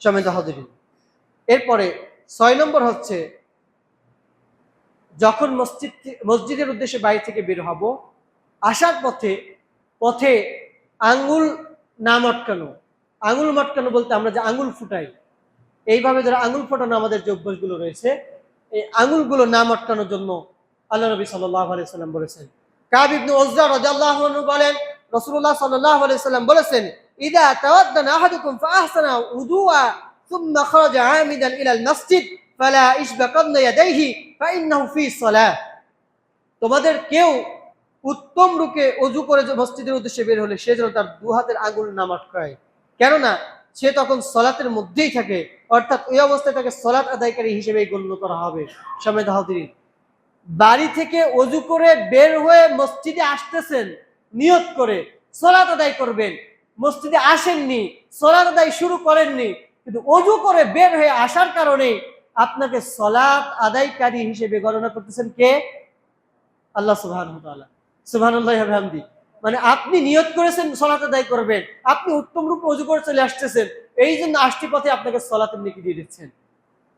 সম্মানিত হাজিরিন, এরপরে 6 নম্বর হচ্ছে যখন মসজিদের উদ্দেশ্যে বাড়ি থেকে বের হব, আসার পথে আঙ্গুল না মটকানো। আঙ্গুল মটকানো বলতে আমরা যে আঙ্গুল ফুটাই, এইভাবে যারা আঙ্গুল ফোটানো আমাদের যে অভ্যাসগুলো রয়েছে, এই আঙ্গুলগুলো না মটকানোর জন্য আল্লাহ নবী সাল্লাল্লাহু আলাইহি সাল্লাম বলেছেন। কাব ইবনে উযরা রাদিয়াল্লাহু আনহু বলেন, রাসূলুল্লাহ সাল্লাল্লাহু আলাইহি সাল্লাম বলেছেন, ইযা তাওয়াদ্দানা আহাদুকুম ফাআহসানা উযুআ সুম্মা খারাজা আমিদান ইলাল মাসজিদ ফালা ইশবাকান্না ইয়াদাইহি ফাইন্নাহু ফি সালাহ। তোমাদের কেউ উত্তম রূপে ওযু করে মসজিদের উদ্দেশ্যে বের হলে সে যেন তার দু হাতের আঙ্গুল না মটকায়, কেননা সে তখন সালাতের মধ্যেই থাকে, অর্থাৎ ওই অবস্থায় তাকে সালাত আদায়কারী হিসেবে গণ্য করা হবে। সম্মানিত হাজিরিন, বাড়ি থেকে ওযু করে বের হয়ে মসজিদে আসতেছেন নিয়ত করে সালাত আদায় করবেন, মসজিদে আসেননি, সালাত আদায় শুরু করেননি, কিন্তু ওযু করে বের হয়ে আসার কারণে আপনাকে সালাত আদায়কারী হিসেবে গণনা করতেছেন কে? আল্লাহ সুবহানাহু ওয়া তাআলা। সুবহানাল্লাহি ওয়া বিহামদিহি। মানে আপনি নিয়ত করেছেন সালাত আদায় করবেন, আপনি উত্তম রূপে ওযু করে চলে আসতেছেন, এই জন্য আসতি পথে আপনাকে সালাতের নেকি দিয়ে দিচ্ছেন।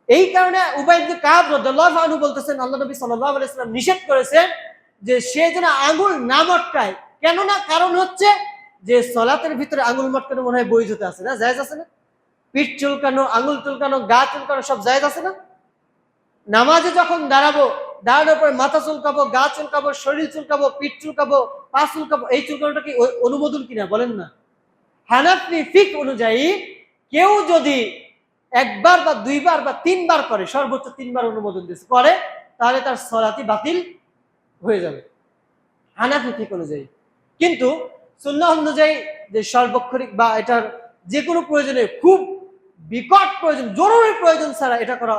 এই কারণে উবাই ইবনে কাব রাদিয়াল্লাহু আনহু বলতেছেন, আল্লাহ নবী সাল্লাল্লাহু আলাইহি ওয়াসাল্লাম নিষেধ করেছেন যে সে যেন আঙ্গুল না মটকায়। কেননা কারণ হচ্ছে যে সালাতের ভিতরে আঙ্গুল মটকানো মনে হয় বৈধতা আছে না, জায়েজ আছে না? পিঠ চুলকানো, আঙ্গুল চুলকানো, গা চুলকানো সব জায়েজ আছে না? নামাজে যখন দাঁড়াবো, দাঁড়ানোর পরে মাথা চুলকাবো, গা চুলকাবো, শরীর চুলকাবো, পিঠ চুলকাবো, পা চুলকাবো, এই চুলকানোটা কি অনুমোদন কিনা বলেন না? হানাফি ফিকহ অনুযায়ী কেউ যদি একবার বা দুইবার বা তিনবার করে, সর্বোচ্চ তিনবার অনুমোদন দিয়েছে করে, তাহলে তার সালাতই বাতিল হয়ে যাবে হানাফি ফিকহ অনুযায়ী। কিন্তু সুন্নাহ অনুযায়ী যে সার্বক্ষণিক বা এটার যে কোনো প্রয়োজনে, খুব বিকট প্রয়োজন, জরুরি প্রয়োজন ছাড়া এটা করা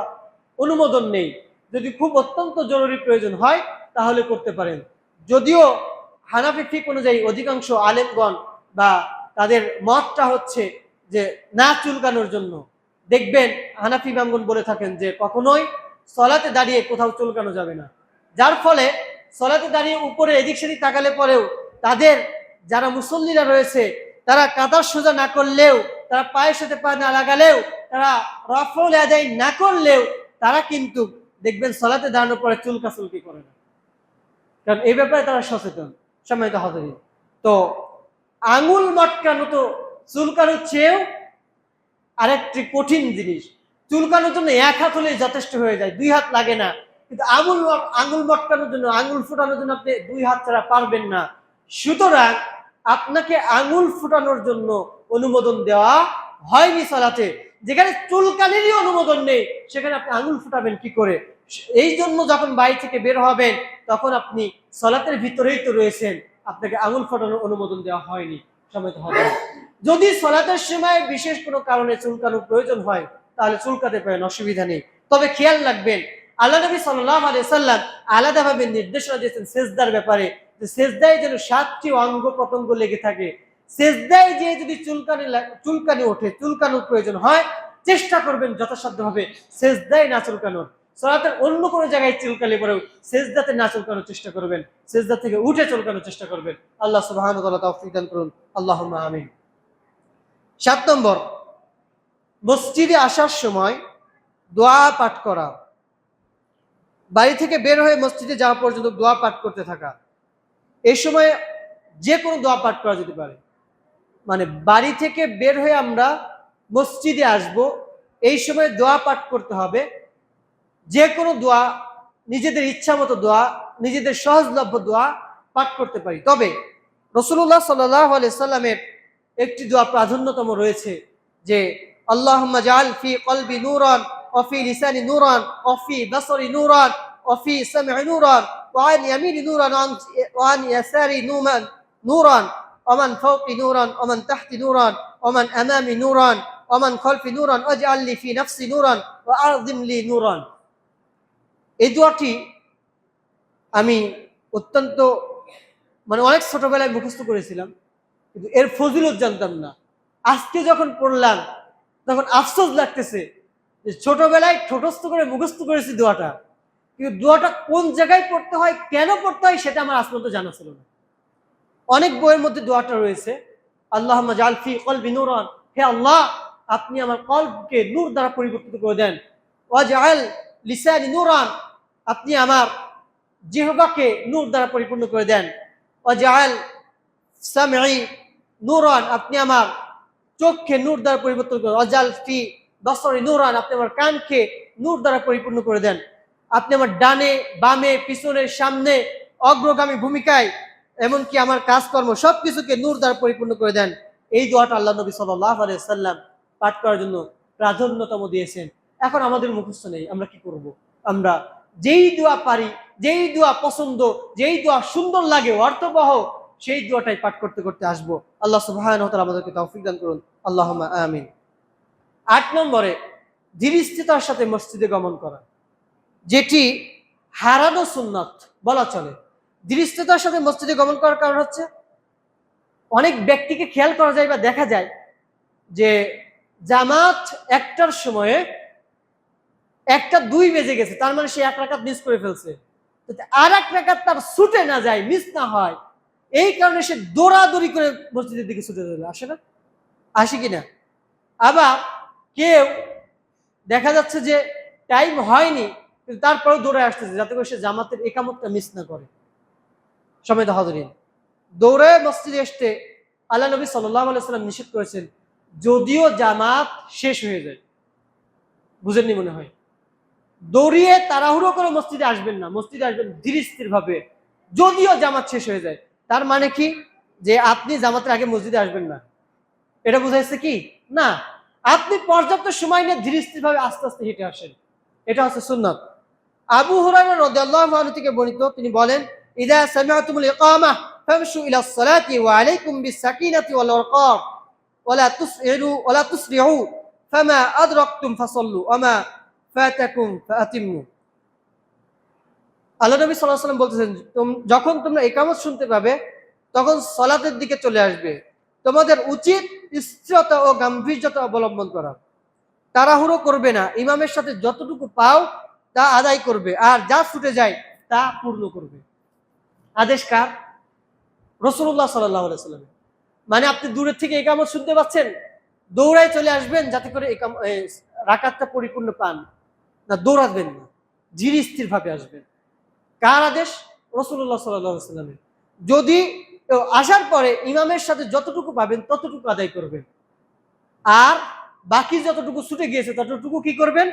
অনুমোদন নেই। যদি খুব অত্যন্ত জরুরি প্রয়োজন হয় তাহলে করতে পারেন। যদিও হানাফি ফিকহ অনুযায়ী অধিকাংশ আলেমগণ বা তাদের মতটা হচ্ছে যে না চুলকানোর জন্য। দেখবেন হানাফি ইমামগণ বলে থাকেন যে কখনোই সালাতে দাঁড়িয়ে কোথাও চুলকানো যাবে না, যার ফলে সালাতে দাঁড়িয়ে উপরে এদিক সেদিক তাকালে পরেও তাদের যারা মুসল্লিরা রয়েছে তারা কাতার সোজা না করলেও, তারা পায়ের সাথে পা না লাগালেও, তারা রাফল আদায় না করলেও তারা কিন্তু দেখবেন সালাতে দাঁড়ানোর পরে চুলকাচুলকি করে না, কারণ এই ব্যাপারে তারা সচেতন। সম্মানিত হাজিরিন, তো আঙুল মটকানো তো চুলকানোর চেয়েও আরেকটি কঠিন জিনিস। চুলকানোর জন্য এক হাত হলে যথেষ্ট হয়ে যায়, 2 হাত লাগে না, কিন্তু আঙুল মটকানোর জন্য, আঙুল ফুটানোর জন্য আপনি 2 হাত ছাড়া পারবেন না। সুতরাং আপনাকে আঙুল ফুটানোর জন্য অনুমোদন দেওয়া হয়নি সালাতে। যেখানে চুলকানিরই অনুমোদন নেই সেখানে আপনি আঙুল ফুটাবেন কি করে? এই জন্য যখন বাড়ি থেকে বের হবেন তখন আপনি সালাতের ভিতরেই তো রয়েছেন, আপনাকে আঙুল ফোটানোর অনুমোদন দেওয়া হয়নি। সম্মানিত হবে, যদি সালাতের সময় বিশেষ কোনো কারণে চুলকানোর প্রয়োজন হয় তাহলে চুলকাতে পারেন, অসুবিধা নেই। তবে খেয়াল রাখবেন, আল্লাহ নবী সাল্লাল্লাহু আলাইহি সাল্লাম আলাদাভাবে নির্দেশনা দিয়েছেন সেজদার ব্যাপারে, যে সেজদায় যেন 7টি অঙ্গ প্রত্যঙ্গ লেগে থাকে। সেজদায় যে যদি চুলকানি ওঠে, চুলকানোর প্রয়োজন হয়, চেষ্টা করবেন যথাসাধ্যভাবে সেজদায় না চুলকানোর। সালাতের অন্য কোনো জায়গায় চুলকালে পরেও সেজদাতে না চুলকানোর চেষ্টা করবেন, সেজদা থেকে উঠে চুলকানোর চেষ্টা করবেন। আল্লাহ সুবহানাহু ওয়া তাআলা তৌফিক দান করুন, আল্লাহুম্মা আমিন। 7 নম্বর, মসজিদে আসার সময় দোয়া পাঠ করা। বাড়ি থেকে বের হয়ে মসজিদে যাওয়া পর্যন্ত দোয়া পাঠ করতে থাকা। এই সময় যে কোনো দোয়া পাঠ করা যেতে পারে। মানে বাড়ি থেকে বের হয়ে আমরা মসজিদে আসব, এই সময় দোয়া পাঠ করতে হবে। যে কোনো দোয়া, নিজেদের ইচ্ছা মতো দোয়া, নিজেদের সহজলভ্য দোয়া পাঠ করতে পারি। তবে রাসূলুল্লাহ সাল্লাল্লাহু আলাইহি সাল্লামের একটি দোয়া প্রাধান্যতম রয়েছে যে আল্লাহুম্মা জাআল ফি কলবি নূরান ওয়া ফি লিসানি নূরান ওয়া ফি বাসরি নূরান ওয়া ফি সাম'i নূরান ওয়া আন ইয়ামিনি নূরান ওয়া আন ইয়াসারি নূরান ওয়া মান ফাওকি নূরান ওয়া মান তাহতি নূরান ওয়া মান আমামি নূরান ওয়া মান খালফি নূরান ওয়াজআল লি ফি নাফসি নূরান ওয়া আযিম লি নূরান। এই দোয়াটি আমি অত্যন্ত অনেক ছোটবেলায় মুখস্থ করেছিলাম, কিন্তু এর ফজিলত জানতাম না। আজকে যখন পড়লাম তখন আফসোস লাগতেছে যে ছোটবেলায় ঠোঁটস্থ করে মুখস্থ করেছি দোয়াটা, কিন্তু দোয়াটা কোন জায়গায় পড়তে হয়, কেন পড়তে হয় সেটা আমার আজ পর্যন্ত জানা ছিল না। অনেক বইয়ের মধ্যে দোয়াটা রয়েছে, আল্লাহুম্মা জাআল ফি কলবি নূরান, হে আল্লাহ আপনি আমার কলবকে নূর দ্বারা পরিবর্তিত করে দেন। ওয়াজআল লিসানি নূরান, আপনি আমার জিহ্বাকে নূর দ্বারা পরিপূর্ণ করে দেন। ওয়াজআল সামঈ নূরান, আপনি আমার চোখকে নূর দ্বারা পরিবর্তন করে। ওয়াজআল ফি বাসরি নূরান, আপনি আমার কানকে নূর দ্বারা পরিপূর্ণ করে দেন। আপনি আমার ডানে বামে পিছনে সামনে অগ্রগামী ভূমিকায় এমনকি আমার কাজকর্ম সবকিছুকে নূর দ্বারা পরিপূর্ণ করে দেন। এই দোয়াটা আল্লাহ নবী সাল্লাল্লাহু আলাইহি সাল্লাম পাঠ করার জন্য প্রাধান্যতম দিয়েছেন। এখন আমাদের মুখস্থ নেই, আমরা কি করব? আমরা যেই দোয়া পারি, যেই দোয়া পছন্দ, যেই দোয়া সুন্দর লাগে অর্থবহ, সেই দোয়াটাই পাঠ করতে করতে আসবো। আল্লাহ সুবহানাহু ওয়া তাআলা আমাদেরকে তৌফিক দান করুন, আল্লাহুম্মা আমিন। 8 নম্বরে ধীরস্থিরতার সাথে মসজিদে গমন করা, যেটি হারানো সুন্নাত বলা চলে। ধীরস্থিরতার সাথে মসজিদে গমন করার কারণ হচ্ছে, অনেক ব্যক্তিকে খেয়াল করা যায় বা দেখা যায় যে জামাত 1টার সময়ে 1:02 বেজে গেছে, তার মানে সে 1 রাকাত মিস করে ফেলছে। আর 1 রাকাত তার ছুটে না যায়, মিস না হয়, এই কারণে সে দৌড়াদৌড়ি করে মসজিদের দিকে ছুটে চলে আসে না, আসে কিনা? আবার কেউ দেখা যাচ্ছে যে টাইম হয়নি কিন্তু তারপরেও দৌড়ে আসতেছে যাতে করে সে জামাতের ইকামতটা মিস না করে। সমেত হাজরিন, দৌড়ে মসজিদে আসতে আল্লাহ নবী সাল্লাল্লাহু আলাইহি সাল্লাম নিষেধ করেছেন, যদিও জামাত শেষ হয়ে যায়। বুঝেননি মনে হয়? দৌড়িয়ে তাড়াহুড়ো করে মসজিদে আসবেন না, মসজিদে আসবেন ধীর স্থির ভাবে, যদিও জামাত শেষ হয়ে যায়। তার মানে কি যে আপনি জামাতের আগে মসজিদে আসবেন না, এটা বুঝাইছে কি? না, আপনি পর্যাপ্ত সময় নিয়ে ধীর স্থির ভাবে আস্তে আস্তে হেঁটে আসেন, এটা হচ্ছে সুন্নাত। আবু হুরায়রা রাদিয়াল্লাহু আনহু থেকে বর্ণিত, তিনি বলেন, ইযা সামি'তুমুল ইকামাহ ফামশু ইলাস সালাতি ওয়া আলাইকুম বিস সাকিনাতি ওয়াল ওয়াকার ওয়া লা তুসরি'ু ফামা আদরাকতুম ফাসাল্লু ওয়া মা ফাতাকুম ফাআতিম্মু। আল্লাহ নবী সাল্লাল্লাহু আলাইহি ওয়াসাল্লাম বলতেছেন, যখন তোমরা ইকামত শুনতে পাবে তখন সালাতের দিকে চলে আসবে। তোমাদের উচিত স্থিরতা ও গাম্ভীর্যতা অবলম্বন করা, তাড়াহুড়ো করবে না, ইমামের সাথে যতটুকু পাও তা আদায় করবে, আর যা ছুটে যায় তা পূর্ণ করবে। আদেশ কার? রাসূলুল্লাহ সাল্লাল্লাহু আলাইহি ওয়াসাল্লাম। মানে আপনি দূরের থেকে ইকামত শুনতে পাচ্ছেন, দৌড়ায় চলে আসবেন যাতে করে রাকাতটা পরিপূর্ণ পান, না দৌড়াবেন না, ধীর স্থির ভাবে আসবেন। কার আদেশ? রাসূলুল্লাহ সাল্লাল্লাহু আলাইহি ওয়াসাল্লামের। যদি আসার পরে ইমামের সাথে যতটুকু পাবেন ততটুকু আদায় করবেন, আর বাকি যতটুকু ছুটে গিয়েছে ততটুকু কি করবেন?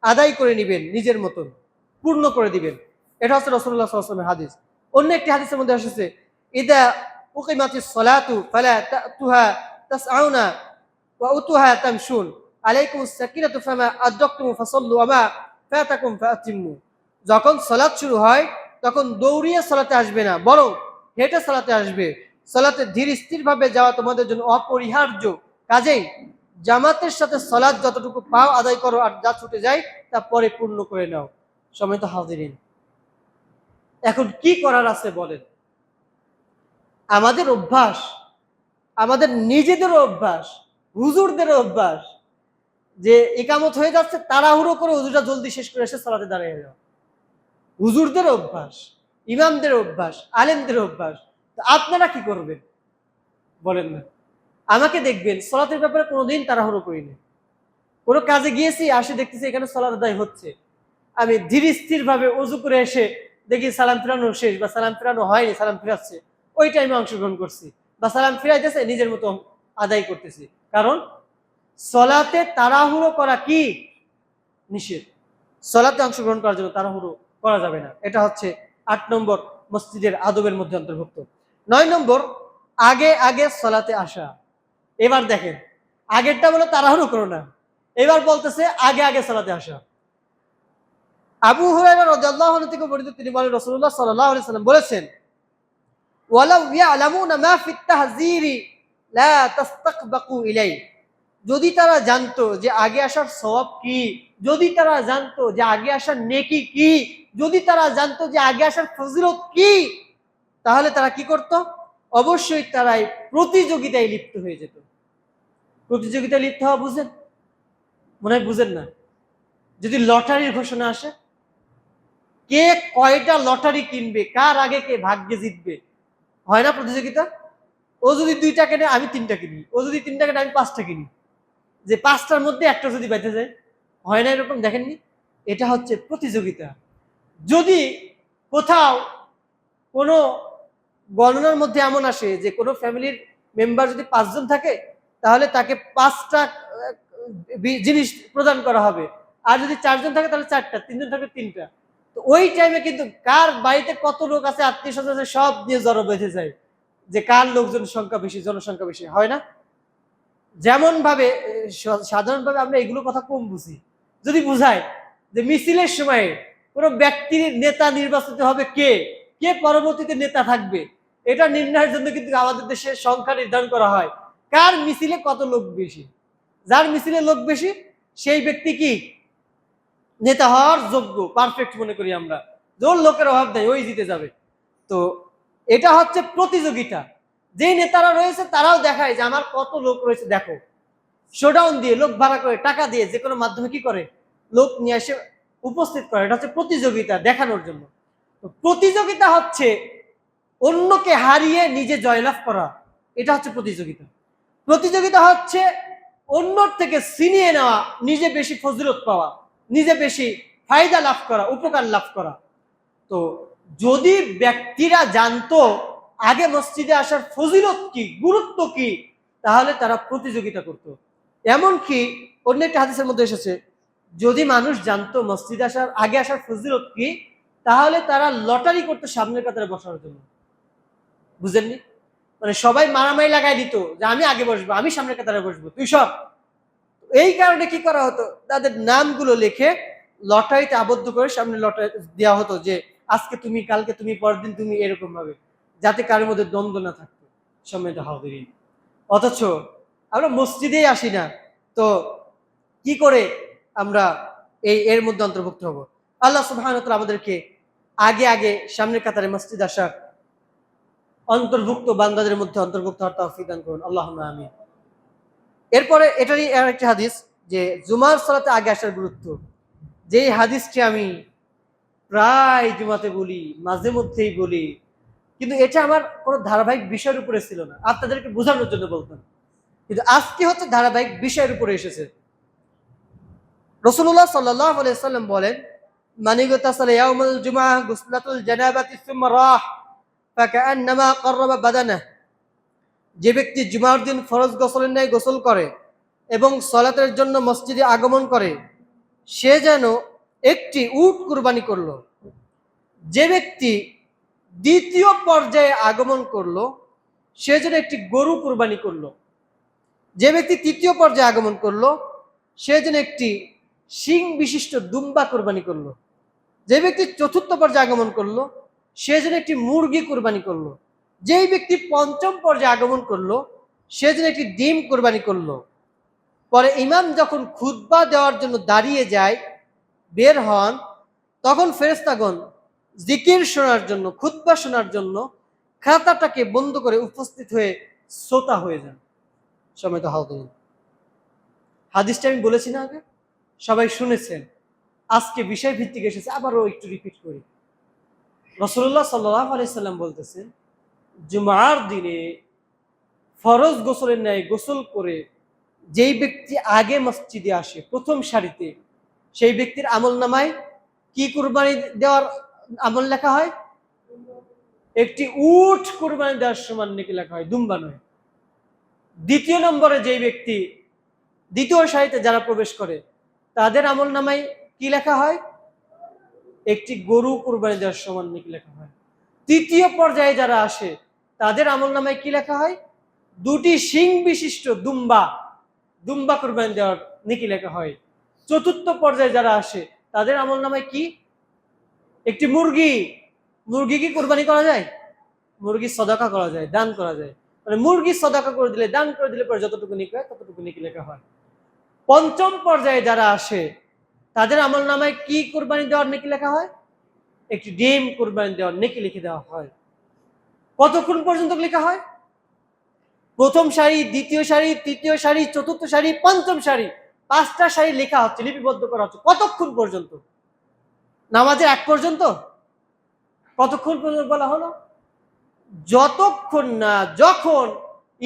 আদায় করে নেবেন, নিজের মতন পূর্ণ করে দিবেন। এটা হচ্ছে রাসূলুল্লাহ সাল্লাল্লাহু আলাইহি ওয়াসাল্লামের হাদিস। অন্য একটি হাদিসের মধ্যে এসেছে, ইদা উকিমাতিস সালাতু ফালা তাতুহা তাসআউনা ওয়া উতুহা তামশুন আলাইকুমুস সাকিনাতু ফামা আদরাকতুম ফাসাল্লু ওয়া মা ফাতাকুম ফাআতিম্মু। যখন সালাত শুরু হয় তখন দৌড়িয়ে সালাতে আসবে না, বরং হেঁটে সালাতে আসবে। সালাতে ধীর স্থির ভাবে যাওয়া তোমাদের জন্য অপরিহার্য। কাজেই জামাতের সাথে সালাত যতটুকু পাও আদায় করো, আর যা ছুটে যায় তা পরে পূর্ণ করে নাও। সম্মানিত হাজিরিন, এখন কি করার আছে বলেন? আমাদের অভ্যাস, আমাদের নিজেদেরও অভ্যাস, হুজুরদেরও অভ্যাস, যে ইকামত হয়ে যাচ্ছে তাড়াহুড়ো করে হুজুরটা জলদি শেষ করে এসে সালাতে দাঁড়িয়ে যাও। হুজুরদের অভ্যাস, ইমামদের অভ্যাস, আলেমদের অভ্যাস। আপনারা কি করবেন বলেন না? আমাকে দেখবেন সালাতের ব্যাপারে কোনোদিন তাড়াহুড়ো করিনি। কোনো কাজে গিয়েছি, আসে দেখতেছি এখানে সালাত আদায় হচ্ছে, আমি ধীর স্থির ভাবে ওযু করে এসে দেখি সালাম ফিরানো শেষ বা সালাম ফিরানো হয়নি, সালাম ফিরাচ্ছে, ওই টাইমে অংশগ্রহণ করছি, বা সালাম ফিরাইতেছে নিজের মতো আদায় করতেছি। কারণ সালাতে তাড়াহুড়ো করা কি? নিষেধ। সালাতে অংশগ্রহণ করার জন্য তাড়াহুড়ো করা যাবে না। এটা হচ্ছে 8 নম্বর মসজিদের আদবের মধ্যে অন্তর্ভুক্ত। 9 নম্বর, আগে আগে সালাতে আসা। এবার দেখেন, আগেরটা বলে তাড়াহুড়ো করো না, এবার বলতেছে আগে আগে সালাতে আসা। আবু হুরায়রা রাদিয়াল্লাহু আনহু থেকে বর্ণিত, তিনি বলেন রাসূলুল্লাহ সাল্লাল্লাহু আলাইহি সাল্লাম বলেছেন, ওয়ালাউ ইয়ালামুনা মা ফিত তাহযীরি লা তাস্তাকবাকু ইলাই। যদি তারা জানতো যে আগে আসার সওয়াব কি, যদি তারা জানতো যে আগে আসার নেকি কি, যদি তারা জানতো যে আগে আসার ফজিলত কি, তাহলে তারা কি করত? অবশ্যই তারাই প্রতিযোগিতায় লিপ্ত হয়ে যেত। প্রতিযোগিতায় লিপ্ত হওয়া বুঝেন? মনে হয় বুঝেন না। যদি লটারির ঘোষণা আসে, কে কয়টা লটারি কিনবে, কার আগে কে ভাগ্যে জিতবে, হয় না প্রতিযোগিতা? ও যদি 2টা কেনে আমি 3টা কিনি, ও যদি 3টা কেনে আমি 5টা কিনি, যে 5টার মধ্যে একটা যদি বেঁচে যায়, হয় না এরকম? দেখেননি, এটা হচ্ছে প্রতিযোগিতা। যদি কোথাও কোনো গণনার মধ্যে এমন আসে যে কোনো ফ্যামিলির মেম্বার যদি 5 জন থাকে, তাহলে তাকে 5টা জিনিস প্রদান করা হবে। আর যদি 4 জন থাকে তাহলে 4টা, 3 জন থাকে 3টা। তো ওই টাইমে কিন্তু কার বাড়িতে কত লোক আছে, আত্মীয় স্বজন আছে, সব নিয়ে জড়ো বেঁধে যায় যে কার লোকজন সংখ্যা বেশি, জনসংখ্যা বেশি, হয় না? যেমন ভাবে সাধারণভাবে আমরা এগুলো কথা কম বুঝি, যদি বুঝাই যে মিছিলের সময় কোনো ব্যক্তির নেতা নির্বাচিত হবে, কে কে পরবর্তীতে নেতা থাকবে, এটা নির্ণয়ের জন্য কিন্তু আমাদের দেশে সংখ্যা নির্ধারণ করা হয়, কার মিছিলে কত লোক বেশি। যার মিছিলে লোক বেশি সেই ব্যক্তি কি নেতা হওয়ার যোগ্য, পারফেক্ট মনে করি আমরা। জোর লোকের অভাব নেই, ওই জিতে যাবে। তো এটা হচ্ছে প্রতিযোগিতা। যেই নেতারা রয়েছে তারাও দেখায় যে আমার কত লোক রয়েছে, দেখো। শোডাউন দিয়ে, লোক ভাড়া করে, টাকা দিয়ে, যে কোনো মাধ্যমে কি করে, লোক নিয়ে এসে উপস্থিত করে। এটা হচ্ছে প্রতিযোগিতা, দেখানোর জন্য। তো প্রতিযোগিতা হচ্ছে অন্যকে হারিয়ে নিজে জয়লাভ করা, এটা হচ্ছে প্রতিযোগিতা। প্রতিযোগিতা হচ্ছে অন্যর থেকে ছিনিয়ে নেওয়া, নিজে বেশি ফজিলত পাওয়া, নিজে বেশি ফায়দা লাভ করা, উপকার লাভ করা। তো যদি ব্যক্তিরা জানতো আগে মসজিদে আসার ফজিলত কি, গুরুত্ব কি, তাহলে তারা প্রতিযোগিতা করত। এমনকি অন্য একটা হাদিসের মধ্যে এসেছে, যদি মানুষ জানতো মসজিদে আসার আগে আসার ফজিলত কি, তাহলে তারা লটারি করতো সামনের কাতারে বসার জন্য। বুঝেননি? মানে সবাই মারামারি লাগাই দিত যে আমি আগে বসবো, আমি সামনের কাতারে বসবো, তুই সব। এই কারণে কি করা হতো, তাদের নামগুলো লিখে লটারিতে আবদ্ধ করে সামনে লটারি দেওয়া হতো, যে আজকে তুমি, কালকে তুমি, পরের দিন তুমি, এরকম ভাবে, যাতে কারোর মধ্যে দ্বন্দ্ব না থাকতো। সম্মানিত হাজিরিন, অথচ আমরা মসজিদেই আসি না, তো কি করে আমরা এর মধ্যে অন্তর্ভুক্ত হব? আল্লাহ সুবহানাহু ওয়া তাআলা আমাদেরকে আগে আগে সামনের কাতারে মসজিদ আসার অন্তর্ভুক্ত বান্দাদের মধ্যে অন্তর্ভুক্ত হওয়ার তৌফিক দান করুন, আল্লাহুম্মা আমিন। এরপরে এটারই আরেকটি হাদিস, যে জুমার সালাতে আগে আসার গুরুত্ব। যেই হাদিসটি আমি প্রায় জুমাতে বলি, মাঝে মধ্যেই বলি, কিন্তু এটা আমার কোনো ধারাবাহিক বিষয়ের উপরে ছিল না, আপনাদেরকে বোঝানোর জন্য বলতাম। কিন্তু আজকে হচ্ছে ধারাবাহিক বিষয়ের উপরে এসেছে। রাসূলুল্লাহ সাল্লাল্লাহু আলাইহি ওয়াসাল্লাম বলেন, মান ইগতাসালা ইয়াউমাল জুমআহ গুসলাতুল জানাবাতি সুম্মা রাহ ফাকান্নামা ক্বাররাবা বাদানাহ। যে ব্যক্তি জুমার দিন ফরজ গোসলের ন্যায় গোসল করে এবং সালাতের জন্য মসজিদে আগমন করে, সে যেন একটি উট কুরবানি করলো। যে ব্যক্তি দ্বিতীয় পর্যায়ে আগমন করলো, সে যেন একটি গরু কুরবানি করলো। যে ব্যক্তি তৃতীয় পর্যায়ে আগমন করলো, সে যেন একটি শিং বিশিষ্ট দুম্বা কুরবানি করলো। যে ব্যক্তি চতুর্থ পর্যায়ে আগমন করলো, সে যেন একটি মুরগি কুরবানি করলো। যেই ব্যক্তি পঞ্চম পর্যায়ে আগমন করলো, সে যেন একটি ডিম কুরবানি করলো। পরে ইমাম যখন খুতবা দেওয়ার জন্য দাঁড়িয়ে যায়, বের হন, তখন ফেরেশতাগণ জিকির শোনার জন্য, খুতবা শোনার জন্য খাতাটাকে বন্ধ করে উপস্থিত হয়ে শ্রোতা হয়ে যান। সম্মানিত হাজিরিন, হাদিসটা আমি বলেছি না আগে, সবাই শুনেছেন। আজকে বিষয় ভিত্তিক এসেছে, আবারও একটু রিপিট করি। রাসূলুল্লাহ সাল্লাল্লাহু আলাইহি সাল্লাম বলতেছেন, জুমার দিনে ফরজ গোসলের ন্যায় গোসল করে যেই ব্যক্তি আগে মসজিদে আসে প্রথম সারিতে, সেই ব্যক্তির আমলনামায় কি কুরবানি দেওয়ার আমল লেখা হয়? একটি উট কুরবানি দেওয়ার সমান নাকি লেখা হয়, দুম্বা নয়। দ্বিতীয় নম্বরে যেই ব্যক্তি দ্বিতীয় সারিতে যারা প্রবেশ করে, তাদের আমলনামায় কি লেখা হয়? একটি গরু কুরবানি দেওয়ার সমান নাকি লেখা হয়। তৃতীয় পর্যায়ে যারা আসে, তাদের আমলনামায় কি লেখা হয়? 2টি শিং বিশিষ্ট দুম্বা কুরবানি দেওয়ার নেকি লেখা হয়। চতুর্থ পর্যায়ে যারা আসে তাদের আমলনামায় কি? একটি মুরগি কি কুরবানি করা যায়? মুরগি সদাকা করা যায়, দান করা যায়। মানে মুরগি সদাকা করে দিলে, দান করে দিলে পরে যতটুকু নেকি হয় ততটুকু নেকি লেখা হয়। পঞ্চম পর্যায়ে যারা আসে তাদের আমলনামায় কি কুরবানি দেওয়ার নেকি লেখা হয়? একটি ডিম কুরবানি দেওয়ার নেকি লিখে দেওয়া হয়। কতক্ষণ পর্যন্ত লেখা হয়? প্রথম সারি, দ্বিতীয় সারি, তৃতীয় সারি, চতুর্থ সারি, পঞ্চম সারি, 5টা সারি লেখা হচ্ছে, লিপিবদ্ধ করা হচ্ছে। কতক্ষণ পর্যন্ত? নামাজের আগ পর্যন্ত। কতক্ষণ পর্যন্ত বলা হলো? যতক্ষণ না যখন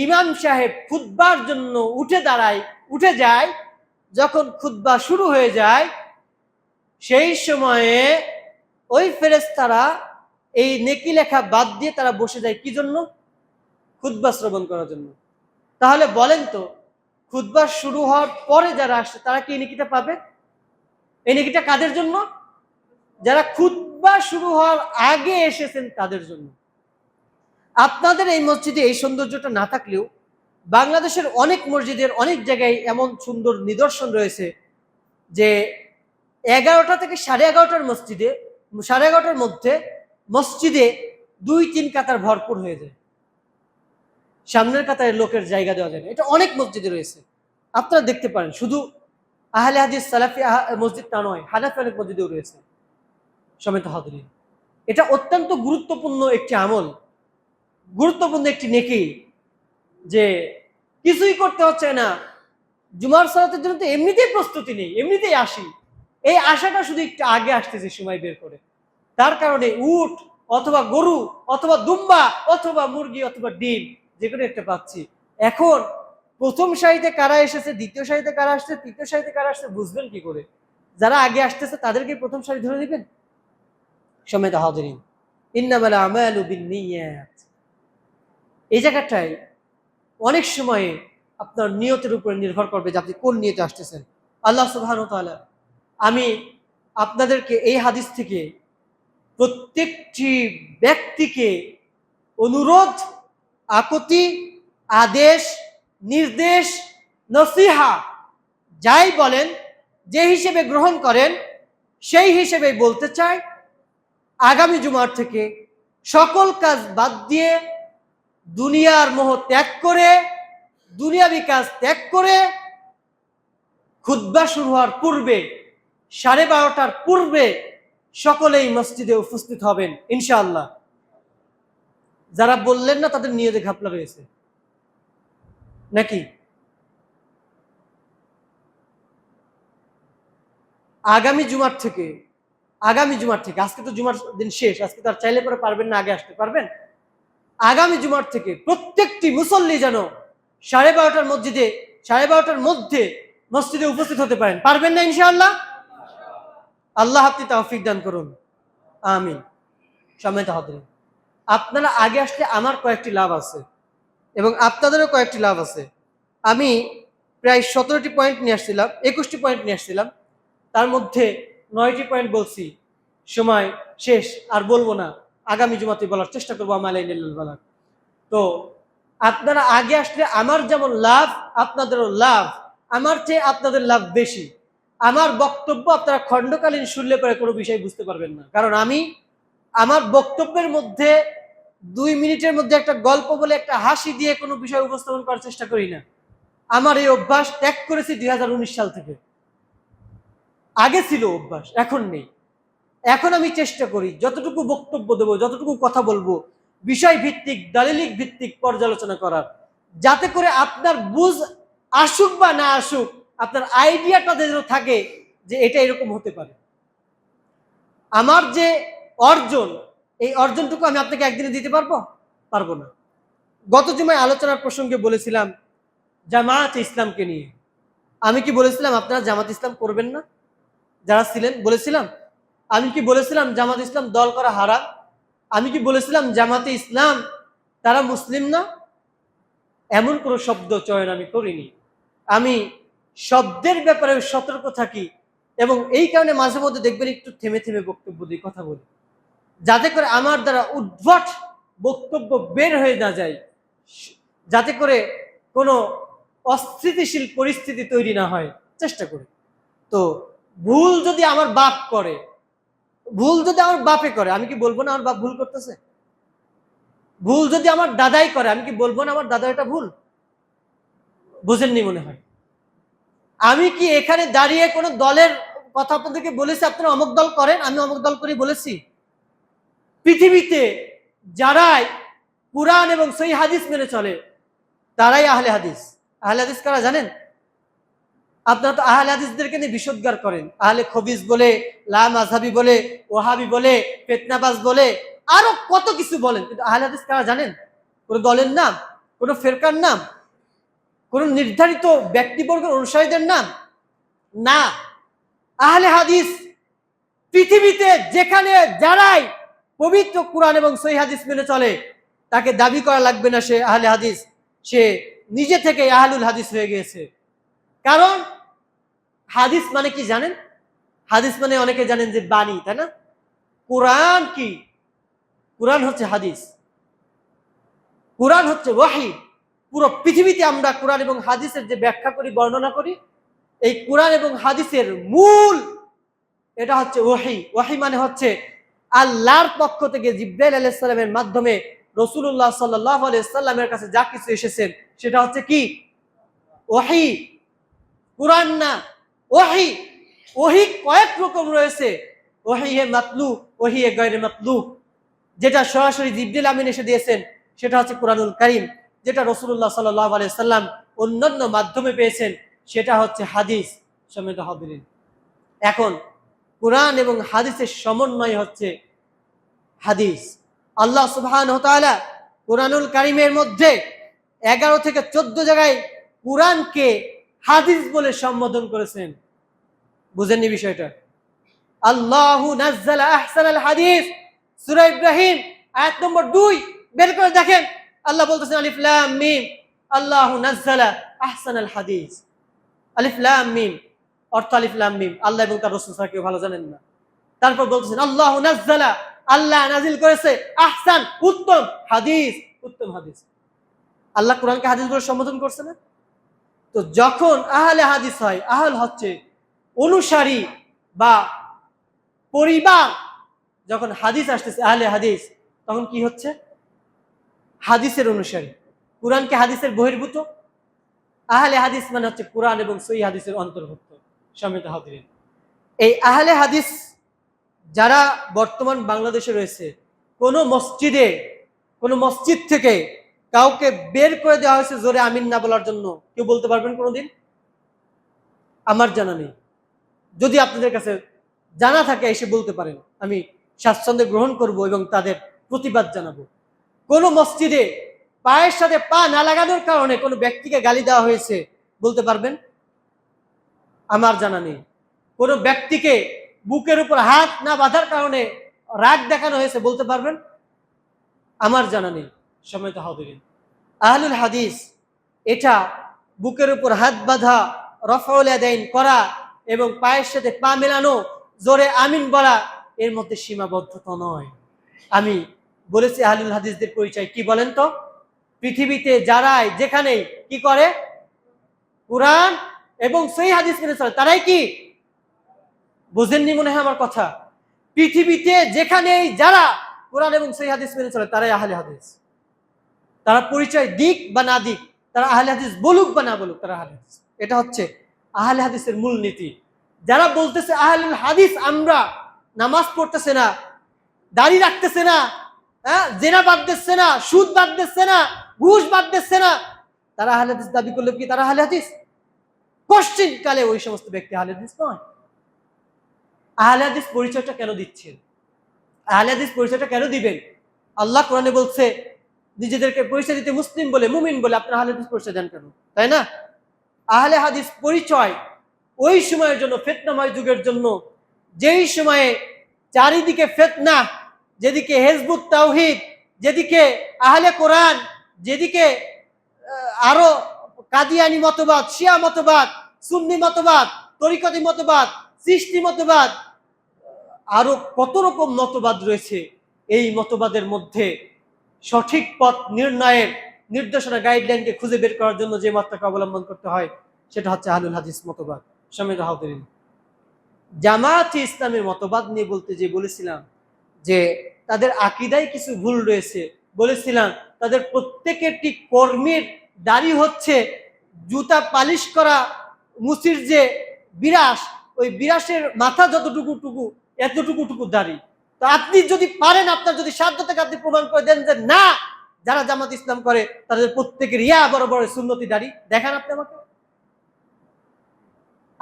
ইমাম সাহেব খুতবার জন্য উঠে যায়, যখন খুতবা শুরু হয়ে যায়, সেই সময়ে ওই ফেরেশতারা এই নেকি লেখা বাদ দিয়ে তারা বসে যায় কি জন্য? খুতবা শ্রবণ করার জন্য। তাহলে বলেন তো, খুতবা শুরু হওয়ার পরে যারা আসছে তারা কি এই নেকিটা পাবে? এই নেকিটা কাদের জন্য? যারা খুতবা শুরু হওয়ার আগে এসেছেন তাদের জন্য। আপনাদের এই মসজিদে এই সৌন্দর্যটা না থাকলেও বাংলাদেশের অনেক মসজিদের অনেক জায়গায় এমন সুন্দর নিদর্শন রয়েছে যে 11টা থেকে 11:30টার মধ্যে মসজিদে 2-3 কাতার ভরপুর হয়ে যায়। সামনের কাতারে লোকের জায়গা দেওয়া যায় না। এটা অনেক মসজিদে রয়েছে, আপনারা দেখতে পারেন। শুধু আহলে হাদিস সালাফি মসজিদ তা নয়, হানাফি অনেক মসজিদেও রয়েছে। সমেত হাদিরিন, এটা অত্যন্ত গুরুত্বপূর্ণ একটি আমল, গুরুত্বপূর্ণ একটি নেকি, যে কিছুই করতে হচ্ছে না। জুমার সালাতের জন্য তো এমনিতেই প্রস্তুতি নেই, এমনিতেই আসি। এই আশাটা শুধু একটু আগে আসতেছে সময় বের করে। তার কারণে উট অথবা গরু অথবা দুম্বা অথবা মুরগি অথবা ডিম যে কোনো একটা পাচ্ছি। এখন প্রথম সারিতে কারা এসেছে, দ্বিতীয় সারিতে কারা আসছে, তৃতীয় সারিতে কারা আসছে বুঝবেন কি করে? যারা আগে আসতেছে তাদেরকে প্রথম সারি ধরে দিবেন? সমেত হাদিরিন, ইন্নামাল আমালু বিন্নিয়াত, এই জায়গাটায় অনেক সময়ে আপনার নিয়তের উপরে নির্ভর করবে যে আপনি কোন নিয়তে আসতেছেন। আল্লাহ সুবহানাহু ওয়া তাআলা, আমি আপনাদেরকে এই হাদিস থেকে প্রত্যেকটি ব্যক্তিকে অনুরোধ, আপত্তি, আদেশ, নির্দেশ, নসিহা যাই বলেন, যে হিসেবে গ্রহণ করেন সেই হিসেবে বলতে চাই, আগামী জুমার থেকে সকল কাজ বাদ দিয়ে, দুনিয়ার মোহ ত্যাগ করে, দুনিয়াবি কাজ ত্যাগ করে, খুতবা শুরু হওয়ার পূর্বে 12:30টার পূর্বে সকলেই মসজিদে উপস্থিত হবেন ইনশাআল্লাহ। যারা বললেন না তাদের নিয়তে ঘাপলা রয়েছে নাকি? আগামী জুমার থেকে, আজকে তো জুমার দিন শেষ, আজকে তো আর চাইলে পরে পারবেন না আগে আসতে পারবেন। আগামী জুমার থেকে প্রত্যেকটি মুসল্লি যেন 12:30টার মধ্যে মসজিদে উপস্থিত হতে পারেন। পারবেন না ইনশাআল্লাহ? আল্লাহ আপনি তৌফিক দান করুন, আমিন। সম্মানিত হাজিরিন, আপনারা আগে আসলে আমার কয়েকটি লাভ আছে এবং আপনাদেরও কয়েকটি লাভ আছে। আমি প্রায় 17টি পয়েন্ট নিয়ে আসছিলাম, 21টি পয়েন্ট নিয়ে আসছিলাম, তার মধ্যে 9টি পয়েন্ট বলছি, সময় শেষ আর বলবো না, আগামী জুমাতে বলার চেষ্টা করবো আমালাইনাল। তো আপনারা আগে আসলে আমার যেমন লাভ আপনাদেরও লাভ, আমার চেয়ে আপনাদের লাভ বেশি। আমার বক্তব্য আপনারা খণ্ডকালীন শুনলে পরে কোনো বিষয় বুঝতে পারবেন না, কারণ আমি আমার বক্তব্যের মধ্যে 2 মিনিটের মধ্যে একটা গল্প বলে একটা হাসি দিয়ে কোনো বিষয় উপস্থাপন করার চেষ্টা করি না। আমার এই অভ্যাস ত্যাগ করেছি 2019 সাল থেকে। আগে ছিল অভ্যাস, এখন নেই। এখন আমি চেষ্টা করি যতটুকু বক্তব্য দেবো, যতটুকু কথা বলবো, বিষয় ভিত্তিক, দালিলিক ভিত্তিক পর্যালোচনা করার, যাতে করে আপনার বুঝ আসুক বা না আসুক, আপনার আইডিয়াটা যেন থাকে যে এটা এরকম হতে পারে। আমার যে অর্জন, এই অর্জনটুকু আমি আপনাকে একদিনে দিতে পারবো না। গত জুমায় আলোচনার প্রসঙ্গে বলেছিলাম জামাত ইসলামকে নিয়ে। আমি কি বলেছিলাম আপনারা জামাত ইসলাম করবেন না? যারা ছিলেন বলেছিলাম? আমি কি বলেছিলাম জামাত ইসলাম দল করা হারাম? আমি কি বলেছিলাম জামাতে ইসলাম তারা মুসলিম না? এমন কোনো শব্দ চয়ন আমি করিনি। আমি শব্দের ব্যাপারে সতর্ক থাকি এবং এই কারণে মাঝে মধ্যে দেখবেন একটু থেমে থেমে বক্তব্য দিয়ে কথা বলি, যাতে করে আমার দ্বারা উদ্ভট বক্তব্য বের হয়ে না যায়, যাতে করে কোনো অস্থিতিশীল পরিস্থিতি তৈরি না হয়, চেষ্টা করি। তো ভুল যদি আমার বাপ করে, ভুল যদি আমার বাপে করে, আমি কি বলবো না আমার বাপ ভুল করতেছে? ভুল যদি আমার দাদাই করে, আমি কি বলবো না আমার দাদা এটা ভুল? বুঝেননি মনে হয়। আমি কি এখানে দাঁড়িয়ে কোনো দলের কথা আপনাদেরকে বলেছি আপনারা অমুক দল করেন, আমি অমুক দল করে বলেছি? পৃথিবীতে যারাই কুরআন এবং সহিহ হাদিস মেনে চলে তারাই আহলে হাদিস। আহলে হাদিস কারা জানেন? আপনারা তো আহলে হাদিসদেরকে নিয়ে বিষোদ্গার করেন, আহলে খবিস বলে, লা মাযহাবি বলে, ওয়াহাবি বলে, ফিতনাবাজ বলে, আরো কত কিছু বলেন, কিন্তু আহলে হাদিস কারা জানেন? কোন দলের নাম, কোন ফেরকার নাম, কোন নির্ধারিত ব্যক্তিবর্গের অনুসারীদের নাম না। আহলে হাদিস পৃথিবীতে যেখানে যারাই পবিত্র কুরআন এবং সহিহ হাদিস মেনে চলে, তাকে দাবি করা লাগবে না সে আহলে হাদিস, সে নিজে থেকে আহলুল হাদিস হয়ে গিয়েছে। কারণ হাদিস মানে কি জানেন? হাদিস মানে অনেকে জানেন যে বাণী, তাই না? কুরআন কি? কুরআন হচ্ছে হাদিস, কুরআন হচ্ছে ওয়াহি। পুরো পৃথিবীতে আমরা কুরআন এবং হাদিসের যে ব্যাখ্যা করি, বর্ণনা করি, এই কুরআন এবং হাদিসের মূল এটা হচ্ছে ওয়াহি। ওয়াহি মানে হচ্ছে আল্লাহর পক্ষ থেকে জিবরাইল আলাইহিস সালামের মাধ্যমে রাসূলুল্লাহ সাল্লাল্লাহু আলাইহি সাল্লামের কাছে যা কিছু এসেছেন সেটা হচ্ছে কি? ওয়াহি, কুরআন না, ওয়াহি। ওয়াহি কয়েক রকম রয়েছে, ওয়াহি হে মাতলু, ওয়াহি হে গায়রে মাতলু। যেটা সরাসরি জিবরিল আমিন এসে দিয়েছেন সেটা হচ্ছে কুরআনুল কারীম, যেটা রাসূলুল্লাহ সাল্লাল্লাহু আলাইহি সাল্লাম অন্যান্য মাধ্যমে পেয়েছেন সেটা হচ্ছে হাদিস। সম্মানিত হাজিরিন, এখন কুরআন এবং হাদিসের সমন্বয় হচ্ছে হাদিস। আল্লাহ সুবহানাহু ওয়া তাআলা কুরআনুল কারীমের মধ্যে 11 থেকে 14 জায়গায় কুরআনকে হাদিস বলে সম্বোধন করেছেন। বুঝেননি বিষয়টা? আল্লাহু নাজ্জালা আহসানাল হাদিস, সূরা ইব্রাহিম আয়াত নম্বর 2 বের করে দেখেন, আল্লাহ বলতেছেন আলিফ লাম মিম, আল্লাহু নাজ্জালা আহসানাল হাদিস। আলিফ লাম মিম অর্থ আলিফ লাম মিম, আল্লাহ এবং তার রাসূল ছাড়া কেউ ভালো জানেন না। তারপর বলতেছেন আল্লাহু নাজ্জালা, আল্লাহ নাজিল করেছে, আহসান উত্তম, হাদিস উত্তম হাদিস। আল্লাহ কোরআনকে হাদিস বলে সম্বোধন করছে না? তো যখন আহলে হাদিস হয়, আহল হচ্ছে অনুসারী বা পরিবার, যখন হাদিস আসতেছে আহলে হাদিস, তখন কি হচ্ছে? হাদিসের অনুসারী। কুরআনকে হাদিসের বহির্ভূত, আহলে হাদিস মানে হচ্ছে কুরআন এবং সহিহ হাদিসের অন্তর্ভুক্ত। সম্মানিত হাজিরিন, এই আহলে হাদিস যারা বর্তমান বাংলাদেশে রয়েছে, কোনো মসজিদে, কোনো মসজিদ থেকে কাউকে বের করে দেওয়া হয়েছে জোরে আমিন না বলার জন্য, কেউ বলতে পারবেন কোনোদিন? আমার জানা নেই। যদি আপনাদের কাছে জানা থাকে এসে বলতে পারেন, আমি স্বাচ্ছন্দ্যে গ্রহণ করব এবং তাদের প্রতিবাদ জানাবো। কোন মসজিদে পায়ের সাথে পা না লাগানোর কারণে কোনো ব্যক্তিকে গালি দেওয়া হয়েছে, বলতে পারবেন? আমার জানা নেই। কোনো ব্যক্তিকে বুকের উপর হাত না বাঁধার কারণে রাগ দেখানো হয়েছে, বলতে পারবেন? আমার জানা নেই। সম্মানিত হাজিরিন, আহলুল হাদিস এটা বুকের উপর হাত বাঁধা, রফউল ইয়াদাইন করা এবং পায়ের সাথে পা মেলানো, জোরে আমিন বলা, এর মধ্যে সীমাবদ্ধতা নয়। আমি বলেছি আহলুল হাদিসদের পরিচয় কি বলেন তো? পৃথিবীতে যারাই যেখানেই কি করে, কুরআন এবং সহিহ হাদিস মেনে চলে, তারাই কি? বুঝেননি মনে হয় আমার কথা। পৃথিবীতে যেখানেই যারা কুরআন এবং সহিহ হাদিস মেনে চলে তারাই আহলে হাদিস। তারা পরিচয় দিক বা না দিক, তারা আহলে হাদিস বলুক বা না বলুক, তারা আহলে হাদিস। এটা হচ্ছে আহলে হাদিসের মূলনীতি। যারা বলতেছে আহলুল হাদিস আমরা, নামাজ পড়তেছে না, দাড়ি রাখতেছে না, জেনা বাদ দিচ্ছে না, সুদ বাদ দিচ্ছে না, ঘুষ বাদ দিচ্ছে না, তারা আহলে হাদিস দাবি করলে কি তারা আহলে হাদিস? কোশ্চিন কালে ওই সমস্ত ব্যক্তি আহলে হাদিস নয়। আহলে হাদিস পরিচয়টা কেন দিচ্ছেন? আহলে হাদিস পরিচয়টা কেন দিবেন? আল্লাহ কোরআনে বলছে নিজেদেরকে পরিচয় দিতে মুসলিম বলে, মুমিন বলে, আপনারা আহলে হাদিস পরিচয় দেন কেন? তাই না? আহলে হাদিস পরিচয় ওই সময়ের জন্য, ফিতনাময় যুগের জন্য, যেই সময়ে চারিদিকে ফিতনা, যেদিকে হিজবুত তাওহীদ, যেদিকে আহলে কোরআন, যেদিকে আরো কাদিয়ানি মতবাদ, শিয়া মতবাদ, সুন্নি মতবাদ, তরিকতি মতবাদ, সৃষ্টি মতবাদ, আরো কত রকম মতবাদ রয়েছে। এই মতবাদের মধ্যে সঠিক পথ নির্ণয়ের নির্দেশনা গাইডলাইনকে খুঁজে বের করার জন্য যে মতটাকে অবলম্বন করতে হয় সেটা হচ্ছে আহলুল হাদিস মতবাদ। সম্মানিত হাজিরিন, জামায়াতে ইসলামের মতবাদ নিয়ে বলতে যে বলেছিলাম যে তাদের আকীদায় কিছু ভুল রয়েছে। বলেছিলাম তাদের প্রত্যেকেরটি কর্মের দাড়ি হচ্ছে জুতা পালিশ করা মুসির যে বিরাস, ওই বিরাসের মাথা যতটুকু এতটুকু দাড়ি। তো আপনি যদি পারেন, আপনার যদি সাধ্য থেকে আপনি প্রমাণ করে দেন যে না, যারা জামাত ইসলাম করে তাদের প্রত্যেকের বড় বড় সুন্নতি দাড়ি, দেখান আপনি আমাকে।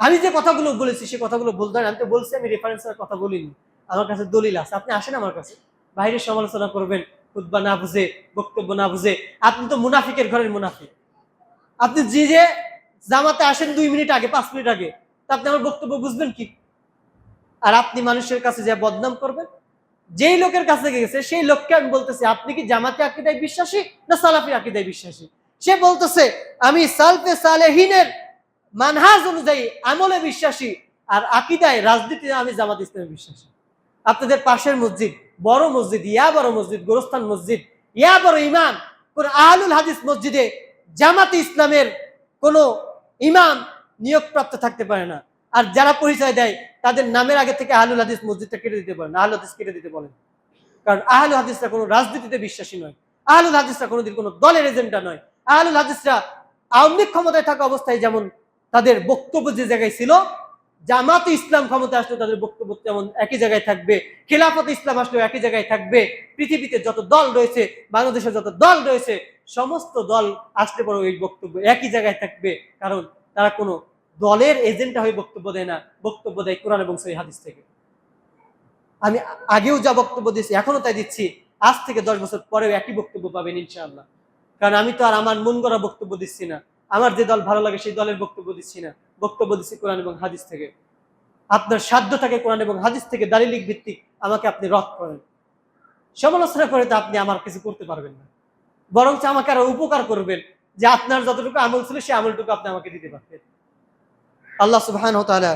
আমি যে কথাগুলো বলেছি সে কথাগুলো বলতে হয়। আমি তো বলছি, আমি রেফারেন্সের কথা বলিনি, আমার কাছে দলিল আছে। আপনি আসেন আমার কাছে, বাইরে সমালোচনা করবেন খুতবা না বুঝে, বক্তব্য না বুঝে। আপনি তো মুনাফিকের ঘরের মুনাফিক। আপনি যে জামাতে আসেন 2 মিনিট আগে, 5 মিনিট আগে, তা আপনি আমার বক্তব্য বুঝবেন কি? আর আপনি মানুষের কাছে যে বদনাম করবেন, যেই লোকের কাছে গেছে সেই লোককে আমি বলতেছি আপনি কি জামাতে আকীদায় বিশ্বাসী না সালাফি আকীদায় বিশ্বাসী? সে বলতেছে আমি সালফে সালেহিনের মানহাজ অনুযায়ী আমলে বিশ্বাসী, আর আকীদায় রাজনীতিতে আমি জামাত ইসলামে বিশ্বাসী। আপনাদের পাশের মসজিদ, বড় মসজিদ, বড় মসজিদ, গোরস্থান মসজিদ, বড় ইমাম, কোন আহলুল হাদিস মসজিদে জামাতে ইসলামের কোন ইমাম নিয়োগপ্রাপ্ত থাকতে পারে না। আর যারা পরিচয় দেয় তাদের নামের আগে থেকে আহলুল হাদিস মসজিদটা কেটে দিতে বলেন, আহলুল হাদিস কেটে দিতে বলেন। কারণ আহলুল হাদিসরা কোনো রাজনীতিতে বিশ্বাসী নয়, আহলুল হাদিসরা কোনোদিন কোনো দলের এজেন্ডা নয়। আহলুল হাদিসরা আওয়ামী লীগ ক্ষমতায় থাকা অবস্থায় যেমন তাদের বক্তব্য যে জায়গায় ছিল, জামাতে ইসলাম ক্ষমতা আসলে তাদের বক্তব্য যেমন একই জায়গায় থাকবে, খেলাফত ইসলাম আসলেও একই জায়গায় থাকবে। পৃথিবীতে যত দল রয়েছে, বাংলাদেশের যত দল রয়েছে, সমস্ত দল আসলে পরে ওই বক্তব্য একই জায়গায় থাকবে। কারণ তারা কোনো দলের এজেন্ডা হয়ে বক্তব্য দেয় না, বক্তব্য দেয় কোরআন এবং সহিহ হাদিস থেকে। আমি আগেও যা বক্তব্য দিয়েছি এখনো তাই দিচ্ছি, আজ থেকে 10 বছর পরেও একই বক্তব্য পাবেন ইনশাআল্লাহ। কারণ আমি তো আর আমার মন গড়া বক্তব্য দিচ্ছি না, আমার যে দল ভালো লাগে সেই দলের বক্তব্য দিচ্ছি না, বক্তব্য দিচ্ছি কোরআন এবং হাদিস থেকে। আপনার সাধ্য থাকে কোরআন এবং হাদিস থেকে দালিলিক ভিত্তিক আমাকে আপনি রদ করেন, সমালোচনা করে তো আপনি আমার কিছু করতে পারবেন না, বরঞ্চ আমাকে আরো উপকার করবেন যে আপনার যতটুকু আমল ছিল সেই আমলটুকু আপনি আমাকে দিতে পারবেন। আল্লাহ সুবহানাহু ওয়া তাআলা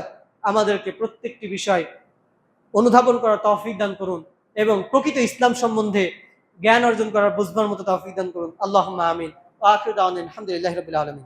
আমাদেরকে প্রত্যেকটি বিষয় অনুধাবন করার তৌফিক দান করুন এবং প্রকৃত ইসলাম সম্বন্ধে জ্ঞান অর্জন করার বুঝবার মতো তৌফিক দান করুন। আল্লাহুম্মা আমিন। ওয়া আখিরু দাওয়ানা আলহামদুলিল্লাহি রাব্বিল আলামিন।